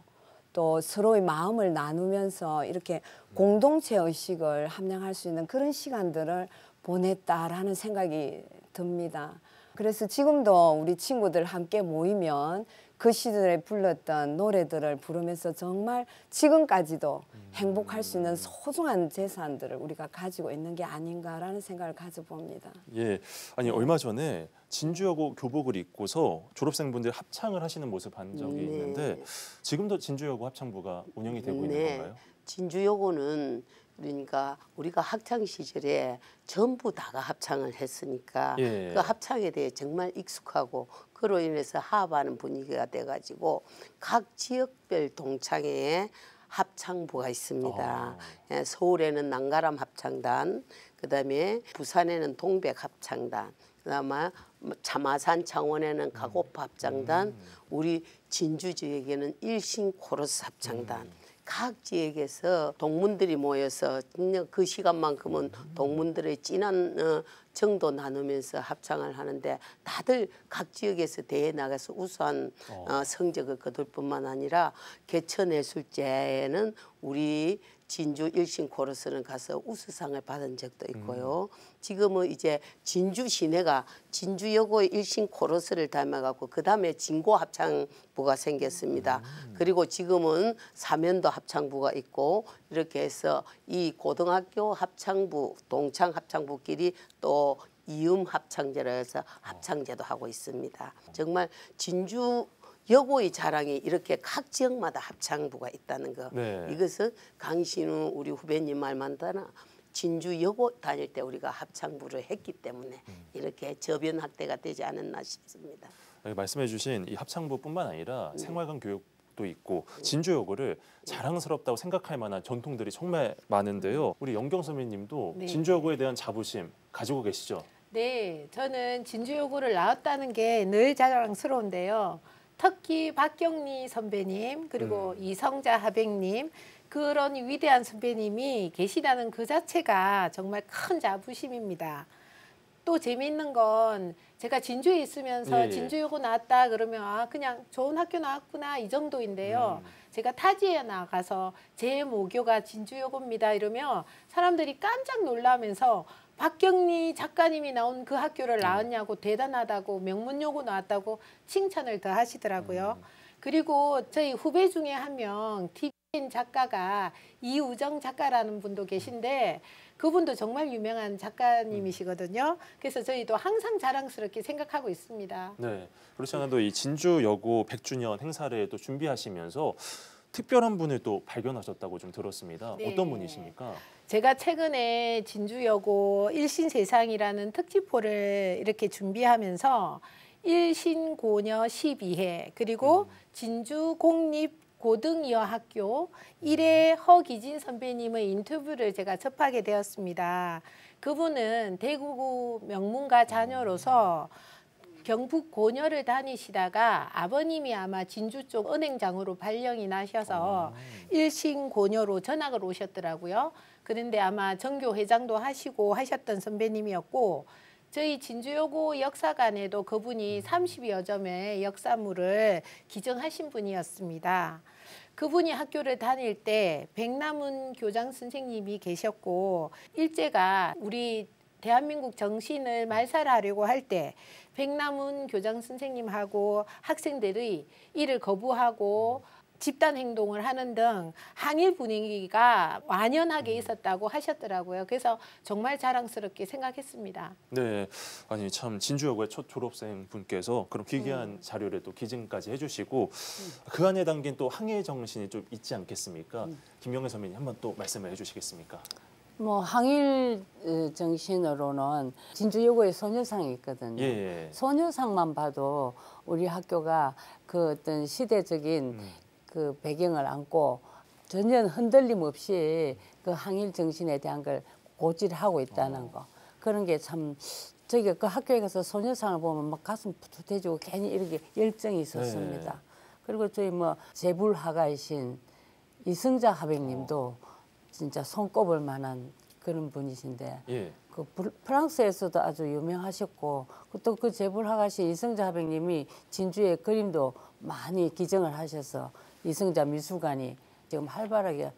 [SPEAKER 5] 또 서로의 마음을 나누면서 이렇게 공동체 의식을 함양할 수 있는 그런 시간들을 보냈다라는 생각이 듭니다. 그래서 지금도 우리 친구들 함께 모이면 그 시절에 불렀던 노래들을 부르면서 정말 지금까지도 행복할 수 있는 소중한 재산들을 우리가 가지고 있는 게 아닌가라는 생각을 가져봅니다.
[SPEAKER 2] 예, 아니 얼마 전에 진주여고 교복을 입고서 졸업생분들 합창을 하시는 모습 본 적이
[SPEAKER 4] 네.
[SPEAKER 2] 있는데 지금도 진주여고 합창부가 운영이 되고 있는 건가요?
[SPEAKER 4] 진주여고는 그러니까 우리가 학창 시절에 전부 다가 합창을 했으니까
[SPEAKER 2] 예.
[SPEAKER 4] 그 합창에 대해 정말 익숙하고 그로 인해서 화합하는 분위기가 돼가지고 각 지역별 동창회에 합창부가 있습니다. 예, 서울에는 난가람 합창단, 그다음에 부산에는 동백 합창단, 그다음에 차마산 창원에는 가고파 합창단, 우리 진주 지역에는 일신 코러스 합창단. 각 지역에서 동문들이 모여서 그 시간만큼은 동문들의 진한 정도 나누면서 합창을 하는데 다들 각 지역에서 대회에 나가서 우수한 성적을 거둘 뿐만 아니라 개천예술제에는 우리 진주 일신 코러스는 가서 우수상을 받은 적도 있고요. 지금은 이제 진주 시내가 진주여고의 일신 코러스를 닮아갖고 그 다음에 진고 합창부가 생겼습니다. 그리고 지금은 사면도 합창부가 있고 이렇게 해서 이 고등학교 합창부, 동창 합창부끼리 또 이음 합창제라 해서 합창제도 하고 있습니다. 정말 진주 여고의 자랑이 이렇게 각 지역마다 합창부가 있다는 거.
[SPEAKER 2] 네.
[SPEAKER 4] 이것은 강신우 우리 후배님 말만다나 진주 여고 다닐 때 우리가 합창부를 했기 때문에 이렇게 저변 확대가 되지 않았나 싶습니다.
[SPEAKER 2] 말씀해주신 이 합창부뿐만 아니라 생활관 교육도 있고 진주여고를 자랑스럽다고 생각할 만한 전통들이 정말 많은데요. 우리 영경 선배님도
[SPEAKER 6] 네.
[SPEAKER 2] 진주여고에 대한 자부심 가지고 계시죠?
[SPEAKER 6] 네, 저는 진주여고를 나왔다는 게 늘 자랑스러운데요. 특히 박경리 선배님 그리고 이성자 하백님 그런 위대한 선배님이 계시다는 그 자체가 정말 큰 자부심입니다. 또 재미있는 건 제가 진주에 있으면서
[SPEAKER 2] 예.
[SPEAKER 6] 진주여고 나왔다 그러면 아 그냥 좋은 학교 나왔구나 이 정도인데요. 제가 타지에 나가서 제 모교가 진주여고입니다 이러면 사람들이 깜짝 놀라면서 박경리 작가님이 나온 그 학교를 나왔냐고 대단하다고 명문여고 나왔다고 칭찬을 더 하시더라고요. 그리고 저희 후배 중에 한 명 TVN 작가가 이우정 작가라는 분도 계신데 그분도 정말 유명한 작가님이시거든요. 그래서 저희도 항상 자랑스럽게 생각하고 있습니다.
[SPEAKER 2] 네, 그렇지 않아도 이 진주여고 100주년 행사를 또 준비하시면서 특별한 분을 또 발견하셨다고 좀 들었습니다.
[SPEAKER 6] 네.
[SPEAKER 2] 어떤 분이십니까?
[SPEAKER 6] 제가 최근에 진주여고 일신세상이라는 특집호를 이렇게 준비하면서 일신고녀 12회 그리고 진주공립고등여학교 1회 허기진 선배님의 인터뷰를 제가 접하게 되었습니다. 그분은 대구 명문가 자녀로서 경북 고녀를 다니시다가 아버님이 아마 진주 쪽 은행장으로 발령이 나셔서 일신 고녀로 전학을 오셨더라고요. 그런데 아마 전교 회장도 하시고 하셨던 선배님이었고 저희 진주여고 역사관에도 그분이 30여 점의 역사물을 기증하신 분이었습니다. 그분이 학교를 다닐 때 백남훈 교장 선생님이 계셨고 일제가 우리 대한민국 정신을 말살하려고 할 때 백남훈 교장 선생님하고 학생들이 이를 거부하고 집단 행동을 하는 등 항일 분위기가 완연하게 있었다고 하셨더라고요. 그래서 정말 자랑스럽게 생각했습니다.
[SPEAKER 2] 네, 아니 참 진주여고의 첫 졸업생 분께서 그런 귀귀한 자료를 또 기증까지 해주시고 그 안에 담긴 또 항해 정신이 좀 있지 않겠습니까? 김영애 선배님 한번 또 말씀을 해주시겠습니까?
[SPEAKER 3] 뭐 항일 정신으로는 진주여고에 소녀상이 있거든요.
[SPEAKER 2] 예.
[SPEAKER 3] 소녀상만 봐도 우리 학교가 그 어떤 시대적인 그 배경을 안고 전혀 흔들림 없이 그 항일 정신에 대한 걸 고지하고 있다는 거. 그런 게 참 저기 그 학교에 가서 소녀상을 보면 막 가슴 푸듯해지고 괜히 이렇게 열정이 있었습니다.
[SPEAKER 2] 네.
[SPEAKER 3] 그리고 저희 뭐 재불화가이신 이승자 하백님도 진짜 손꼽을 만한 그런 분이신데
[SPEAKER 2] 예.
[SPEAKER 3] 그 프랑스에서도 아주 유명하셨고 또 그 재불화가신 이승자 하백님이 진주에 그림도 많이 기증을 하셔서 이승자 미술관이 지금 활발하게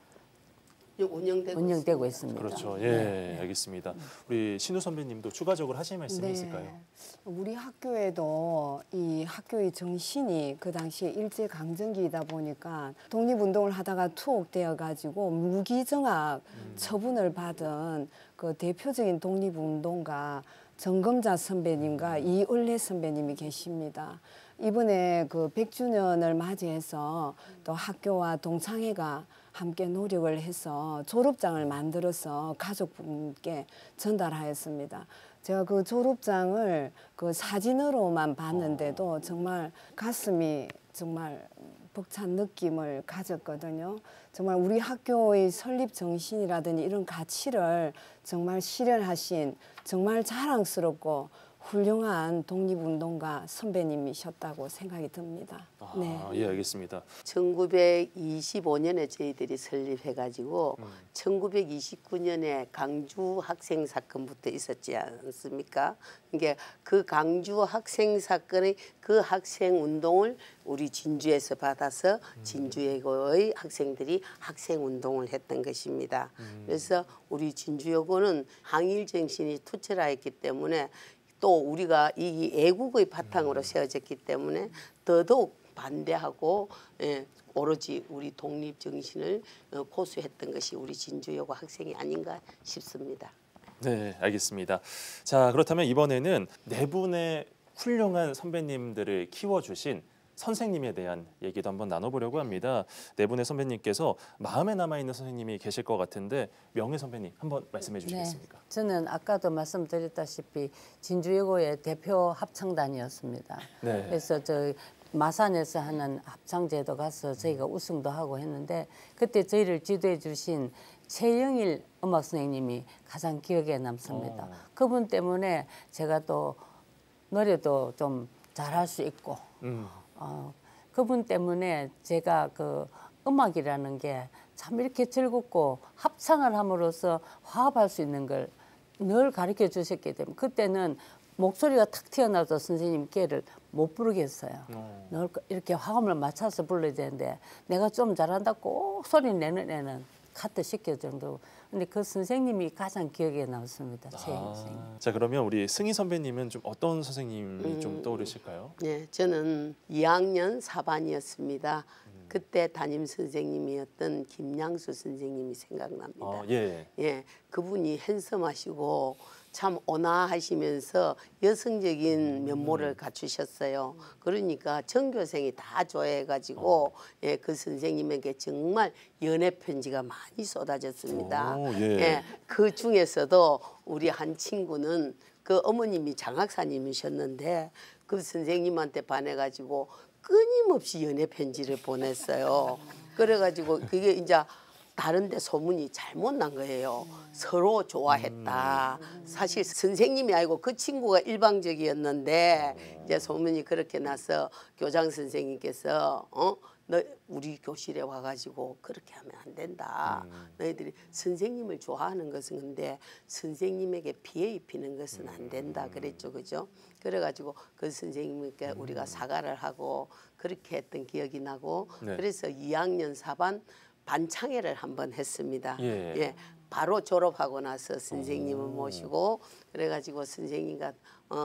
[SPEAKER 3] 운영되고 있습니다.
[SPEAKER 2] 그렇죠. 예,
[SPEAKER 3] 네.
[SPEAKER 2] 알겠습니다. 우리 신우 선배님도 추가적으로 하실 말씀이
[SPEAKER 5] 네.
[SPEAKER 2] 있을까요?
[SPEAKER 5] 우리 학교에도 이 학교의 정신이 그 당시에 일제 강점기이다 보니까 독립운동을 하다가 투옥되어 가지고 무기정학 처분을 받은 그 대표적인 독립운동가 정검자 선배님과 이을래 선배님이 계십니다. 이번에 그 100주년을 맞이해서 또 학교와 동창회가 함께 노력을 해서 졸업장을 만들어서 가족분께 전달하였습니다. 제가 그 졸업장을 그 사진으로만 봤는데도 정말 가슴이 정말 벅찬 느낌을 가졌거든요. 정말 우리 학교의 설립 정신이라든지 이런 가치를 정말 실현하신 정말 자랑스럽고 훌륭한 독립운동가 선배님이셨다고 생각이 듭니다. 네.
[SPEAKER 2] 예, 알겠습니다.
[SPEAKER 4] 1925년에 저희들이 설립해가지고 1929년에 강주 학생 사건부터 있었지 않습니까? 이게 그 강주 학생 사건의 그 학생 운동을 우리 진주에서 받아서 진주여고의 학생들이 학생 운동을 했던 것입니다. 그래서 우리 진주여고는 항일 정신이 투철하였기 때문에 또 우리가 이 애국의 바탕으로 세워졌기 때문에 더더욱 반대하고 오로지 우리 독립 정신을 고수했던 것이 우리 진주여고 학생이 아닌가 싶습니다.
[SPEAKER 2] 네, 알겠습니다. 자, 그렇다면 이번에는 네 분의 훌륭한 선배님들을 키워주신 선생님에 대한 얘기도 한번 나눠보려고 합니다. 네 분의 선배님께서 마음에 남아있는 선생님이 계실 것 같은데 명예 선배님 한번 말씀해 주시겠습니까?
[SPEAKER 3] 네, 저는 아까도 말씀드렸다시피 진주여고의 대표 합창단이었습니다.
[SPEAKER 2] 네.
[SPEAKER 3] 그래서 저 마산에서 하는 합창제도 가서 저희가 우승도 하고 했는데 그때 저희를 지도해 주신 최영일 음악 선생님이 가장 기억에 남습니다. 그분 때문에 제가 또 노래도 좀 잘할 수 있고 그분 때문에 제가 그 음악이라는 게 참 이렇게 즐겁고 합창을 함으로써 화합할 수 있는 걸 늘 가르쳐 주셨기 때문에 그때는 목소리가 탁 튀어나와서 선생님 깨를 못 부르겠어요. 늘 이렇게 화음을 맞춰서 불러야 되는데 내가 좀 잘한다 꼭 소리 내는 애는 카트 시킬 정도. 근데 그 선생님이 가장 기억에 남습니다. 제 선생님.
[SPEAKER 2] 자, 그러면 우리 승희 선배님은 좀 어떤 선생님이 좀 떠오르실까요?
[SPEAKER 4] 네, 저는 2학년 4반이었습니다. 그때 담임 선생님이었던 김양수 선생님이 생각납니다.
[SPEAKER 2] 예.
[SPEAKER 4] 그분이 핸섬하시고 참 온화하시면서 여성적인 면모를 갖추셨어요. 그러니까 전교생이 다 좋아해가지고 그 선생님에게 정말 연애 편지가 많이 쏟아졌습니다. 그 중에서도 우리 한 친구는 그 어머님이 장학사님이셨는데 그 선생님한테 반해가지고 끊임없이 연애 편지를 보냈어요. 그래가지고 그게 이제 다른데 소문이 잘못 난 거예요. 서로 좋아했다. 사실 선생님이 아니고 그 친구가 일방적이었는데 이제 소문이 그렇게 나서 교장 선생님께서 너 우리 교실에 와가지고 그렇게 하면 안 된다. 너희들이 선생님을 좋아하는 것은 근데 선생님에게 피해 입히는 것은 안 된다. 그랬죠, 그죠? 그래가지고 그 선생님께 우리가 사과를 하고 그렇게 했던 기억이 나고
[SPEAKER 2] 네.
[SPEAKER 4] 그래서 2학년 4반 반창회를 한번 했습니다.
[SPEAKER 2] 예.
[SPEAKER 4] 예. 바로 졸업하고 나서 선생님을 모시고 그래가지고 선생님과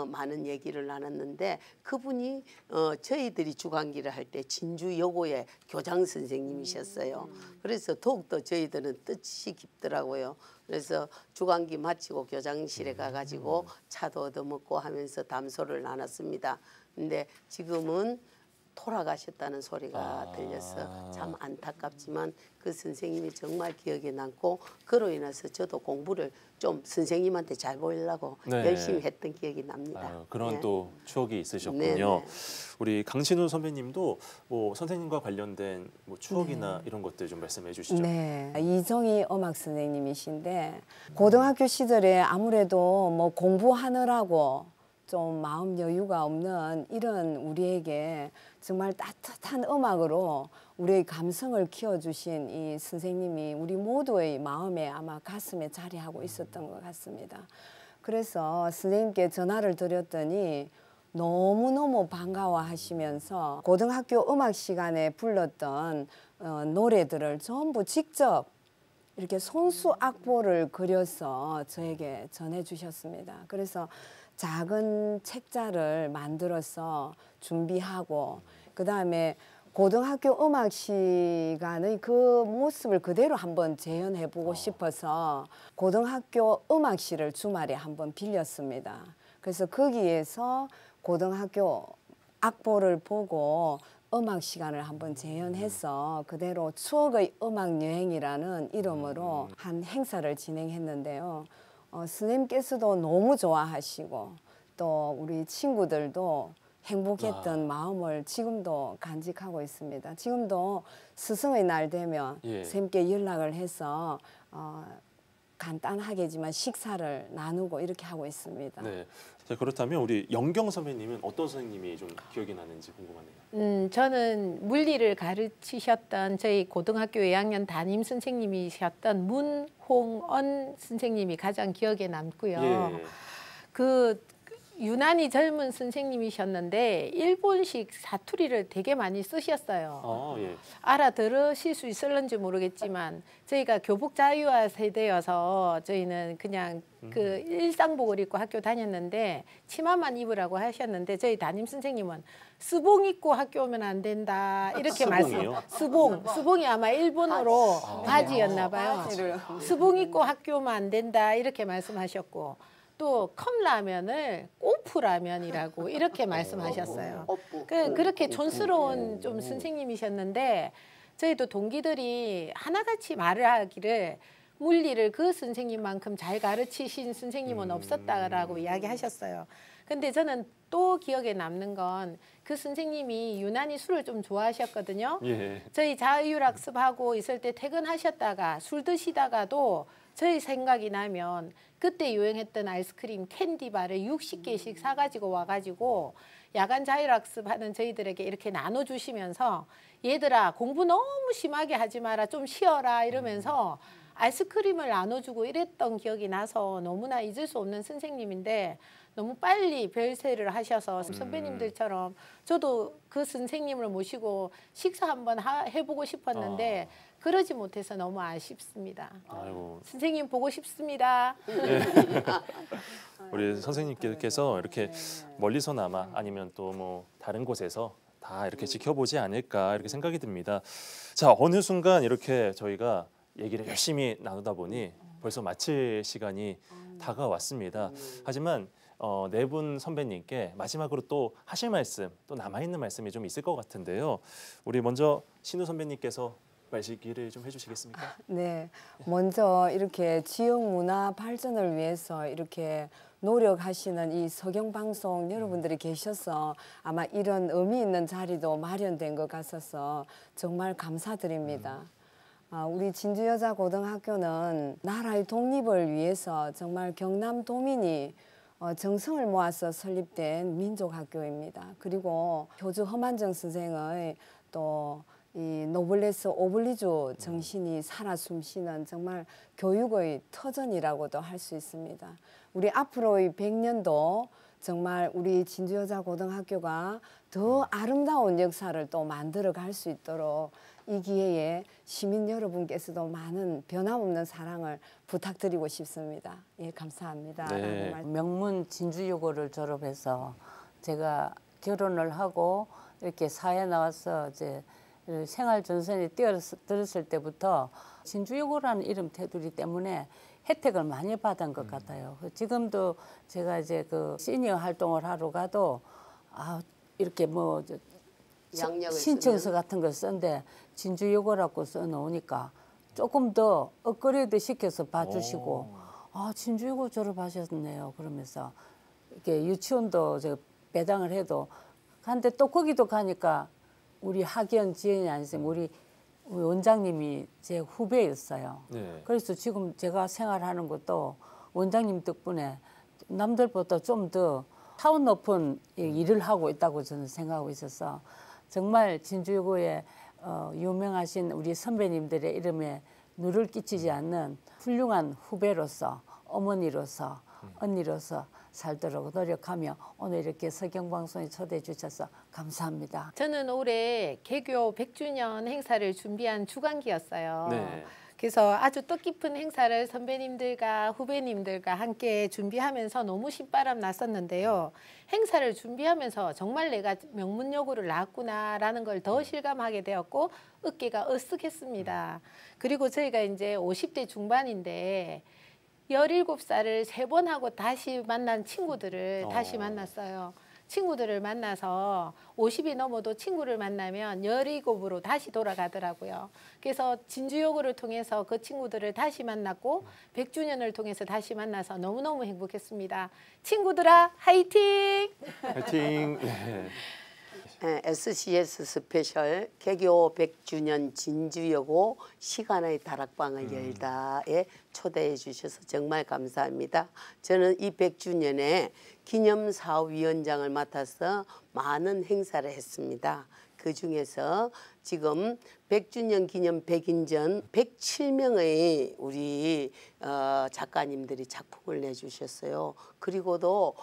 [SPEAKER 4] 많은 얘기를 나눴는데 그분이 저희들이 주간기를 할 때 진주 여고의 교장 선생님이셨어요. 그래서 더욱더 저희들은 뜻이 깊더라고요. 그래서 주간기 마치고 교장실에 가가지고 차도 얻어먹고 하면서 담소를 나눴습니다. 근데 지금은 돌아가셨다는 소리가 들려서 참 안타깝지만 그 선생님이 정말 기억에 남고 그로 인해서 저도 공부를 좀 선생님한테 잘 보이려고
[SPEAKER 2] 네.
[SPEAKER 4] 열심히 했던 기억이 납니다.
[SPEAKER 2] 아유, 그런
[SPEAKER 4] 네.
[SPEAKER 2] 또 추억이 있으셨군요.
[SPEAKER 4] 네.
[SPEAKER 2] 우리 강신우 선배님도 뭐 선생님과 관련된 뭐 추억이나 이런 것들 좀 말씀해 주시죠.
[SPEAKER 5] 네, 이정희 음악 선생님이신데 고등학교 시절에 아무래도 뭐 공부하느라고 좀 마음 여유가 없는 이런 우리에게 정말 따뜻한 음악으로 우리의 감성을 키워주신 이 선생님이 우리 모두의 마음에 아마 가슴에 자리하고 있었던 것 같습니다. 그래서 선생님께 전화를 드렸더니 너무너무 반가워하시면서 고등학교 음악 시간에 불렀던 노래들을 전부 직접 이렇게 손수 악보를 그려서 저에게 전해주셨습니다. 그래서 작은 책자를 만들어서 준비하고 그다음에 고등학교 음악 시간의 그 모습을 그대로 한번 재현해보고 싶어서 고등학교 음악실을 주말에 한번 빌렸습니다. 그래서 거기에서 고등학교 악보를 보고 음악 시간을 한번 재현해서 그대로 추억의 음악 여행이라는 이름으로 한 행사를 진행했는데요. 선생님께서도 너무 좋아하시고 또 우리 친구들도 행복했던 마음을 지금도 간직하고 있습니다. 지금도 스승의 날 되면 선생님께 연락을 해서 간단하게지만 식사를 나누고 이렇게 하고 있습니다.
[SPEAKER 2] 네. 자, 그렇다면 우리 영경 선배님은 어떤 선생님이 좀 기억이 나는지 궁금하네요.
[SPEAKER 6] 저는 물리를 가르치셨던 저희 고등학교 2학년 담임 선생님이셨던 문홍언 선생님이 가장 기억에 남고요.
[SPEAKER 2] 예.
[SPEAKER 6] 그 유난히 젊은 선생님이셨는데 일본식 사투리를 되게 많이 쓰셨어요.
[SPEAKER 2] 아, 예.
[SPEAKER 6] 알아들으실 수 있을런지 모르겠지만 저희가 교복 자유화 세대여서 저희는 그냥 그 일상복을 입고 학교 다녔는데 치마만 입으라고 하셨는데 저희 담임 선생님은 스봉 입고 학교 오면 안 된다 이렇게
[SPEAKER 2] 스봉이요?
[SPEAKER 6] 스봉이 아마 일본어로 바지였나 봐요. 스봉 입고 학교 오면 안 된다 이렇게 말씀하셨고 또 컵라면을 꼬프라면이라고 이렇게 말씀하셨어요. 그렇게 촌스러운 좀 선생님이셨는데 저희도 동기들이 하나같이 말을 하기를 물리를 그 선생님만큼 잘 가르치신 선생님은 없었다라고 이야기하셨어요. 근데 저는 또 기억에 남는 건 그 선생님이 유난히 술을 좀 좋아하셨거든요.
[SPEAKER 2] 예.
[SPEAKER 6] 저희 자율학습하고 있을 때 퇴근하셨다가 술 드시다가도 저희 생각이 나면 그때 유행했던 아이스크림 캔디바를 60개씩 사가지고 와가지고 야간 자율학습하는 저희들에게 이렇게 나눠주시면서 얘들아 공부 너무 심하게 하지 마라 좀 쉬어라 이러면서 아이스크림을 나눠주고 이랬던 기억이 나서 너무나 잊을 수 없는 선생님인데 너무 빨리 별세를 하셔서 선배님들처럼 저도 그 선생님을 모시고 식사 한번 해보고 싶었는데 그러지 못해서 너무 아쉽습니다.
[SPEAKER 2] 아이고.
[SPEAKER 6] 선생님 보고 싶습니다.
[SPEAKER 2] 우리 선생님께서 이렇게 멀리서나마 아니면 또 뭐 다른 곳에서 다 이렇게 지켜보지 않을까 이렇게 생각이 듭니다. 자, 어느 순간 이렇게 저희가 얘기를 열심히 나누다 보니 벌써 마칠 시간이 다가왔습니다. 하지만 네 분 선배님께 마지막으로 또 하실 말씀, 또 남아있는 말씀이 좀 있을 것 같은데요. 우리 먼저 신우 선배님께서 말씀을 좀 해주시겠습니까?
[SPEAKER 5] 네, 먼저 이렇게 지역 문화 발전을 위해서 이렇게 노력하시는 이 서경방송 여러분들이 계셔서 아마 이런 의미 있는 자리도 마련된 것 같아서 정말 감사드립니다. 우리 진주여자고등학교는 나라의 독립을 위해서 정말 경남도민이 정성을 모아서 설립된 민족학교입니다. 그리고 교주 허만정 선생의 또 이 노블레스 오블리주 정신이 살아 숨쉬는 정말 교육의 터전이라고도 할 수 있습니다. 우리 앞으로의 100년도 정말 우리 진주여자고등학교가 더 아름다운 역사를 또 만들어 갈 수 있도록 이 기회에 시민 여러분께서도 많은 변함없는 사랑을 부탁드리고 싶습니다. 예, 감사합니다.
[SPEAKER 2] 네.
[SPEAKER 3] 명문 진주여고를 졸업해서 제가 결혼을 하고 이렇게 사회에 나와서 이제 생활 전선에 뛰어들었을 때부터 진주여고라는 이름 테두리 때문에 혜택을 많이 받은 것 같아요. 지금도 제가 이제 그 시니어 활동을 하러 가도 이렇게 뭐 신청서 같은 걸 쓴데 진주여고라고 써놓으니까 조금 더 업그레이드 시켜서 봐주시고 진주여고 졸업하셨네요. 그러면서 이렇게 유치원도 제가 배당을 해도 근데 또 거기도 가니까 우리 학연 지연이 아니세요. 우리 원장님이 제 후배였어요.
[SPEAKER 2] 네.
[SPEAKER 3] 그래서 지금 제가 생활하는 것도 원장님 덕분에 남들보다 좀 더 타운 높은 일을 하고 있다고 저는 생각하고 있어서 정말 진주여고에 유명하신 우리 선배님들의 이름에 누를 끼치지 않는 훌륭한 후배로서 어머니로서 언니로서 살도록 노력하며 오늘 이렇게 서경방송에 초대해 주셔서 감사합니다.
[SPEAKER 6] 저는 올해 개교 100주년 행사를 준비한 주간기였어요.
[SPEAKER 2] 네.
[SPEAKER 6] 그래서 아주 뜻깊은 행사를 선배님들과 후배님들과 함께 준비하면서 너무 신바람 났었는데요. 행사를 준비하면서 정말 내가 명문여고를 나왔구나라는 걸 더 실감하게 되었고 어깨가 으쓱했습니다. 그리고 저희가 이제 50대 중반인데 17살을 3번 하고 다시 만난 친구들을 다시 만났어요. 친구들을 만나서 50이 넘어도 친구를 만나면 17으로 다시 돌아가더라고요. 그래서 진주여고를 통해서 그 친구들을 다시 만났고 100주년을 통해서 다시 만나서 너무너무 행복했습니다. 친구들아 화이팅!
[SPEAKER 2] 화이팅! 네.
[SPEAKER 4] SCS 스페셜 개교 100주년 진주여고 시간의 다락방을 열다에 초대해 주셔서 정말 감사합니다. 저는 이 100주년에 기념사업위원장을 맡아서 많은 행사를 했습니다. 그중에서 지금 100주년 기념 100인전 107명의 우리 작가님들이 작품을 내주셨어요. 그리고도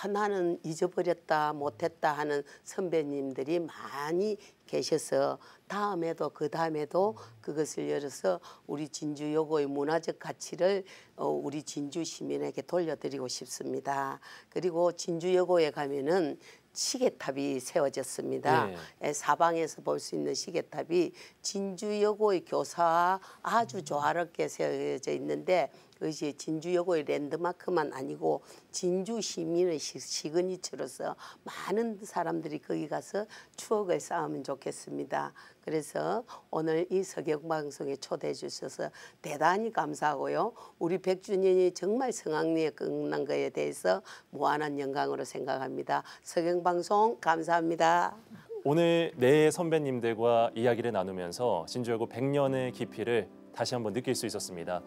[SPEAKER 4] 나는 잊어버렸다 못했다 하는 선배님들이 많이 계셔서 다음에도 그 다음에도 그것을 열어서 우리 진주여고의 문화적 가치를 우리 진주 시민에게 돌려드리고 싶습니다. 그리고 진주여고에 가면은 시계탑이 세워졌습니다.
[SPEAKER 2] 네.
[SPEAKER 4] 사방에서 볼 수 있는 시계탑이 진주여고의 교사와 아주 조화롭게 세워져 있는데 그것이 진주여고의 랜드마크만 아니고 진주 시민의 시그니처로서 많은 사람들이 거기 가서 추억을 쌓으면 좋겠습니다. 그래서 오늘 이 서경방송에 초대해 주셔서 대단히 감사하고요. 우리 100주년이 정말 성황리에 끝난 것에 대해서 무한한 영광으로 생각합니다. 서경방송 감사합니다.
[SPEAKER 2] 오늘 네 선배님들과 이야기를 나누면서 진주여고 100년의 깊이를 다시 한번 느낄 수 있었습니다.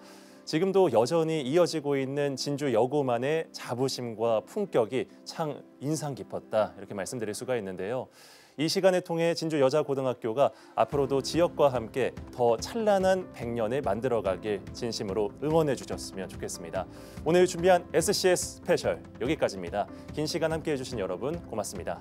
[SPEAKER 2] 지금도 여전히 이어지고 있는 진주여고만의 자부심과 품격이 참 인상 깊었다 이렇게 말씀드릴 수가 있는데요. 이 시간을 통해 진주여자고등학교가 앞으로도 지역과 함께 더 찬란한 100년을 만들어가길 진심으로 응원해 주셨으면 좋겠습니다. 오늘 준비한 SCS 스페셜 여기까지입니다. 긴 시간 함께해 주신 여러분 고맙습니다.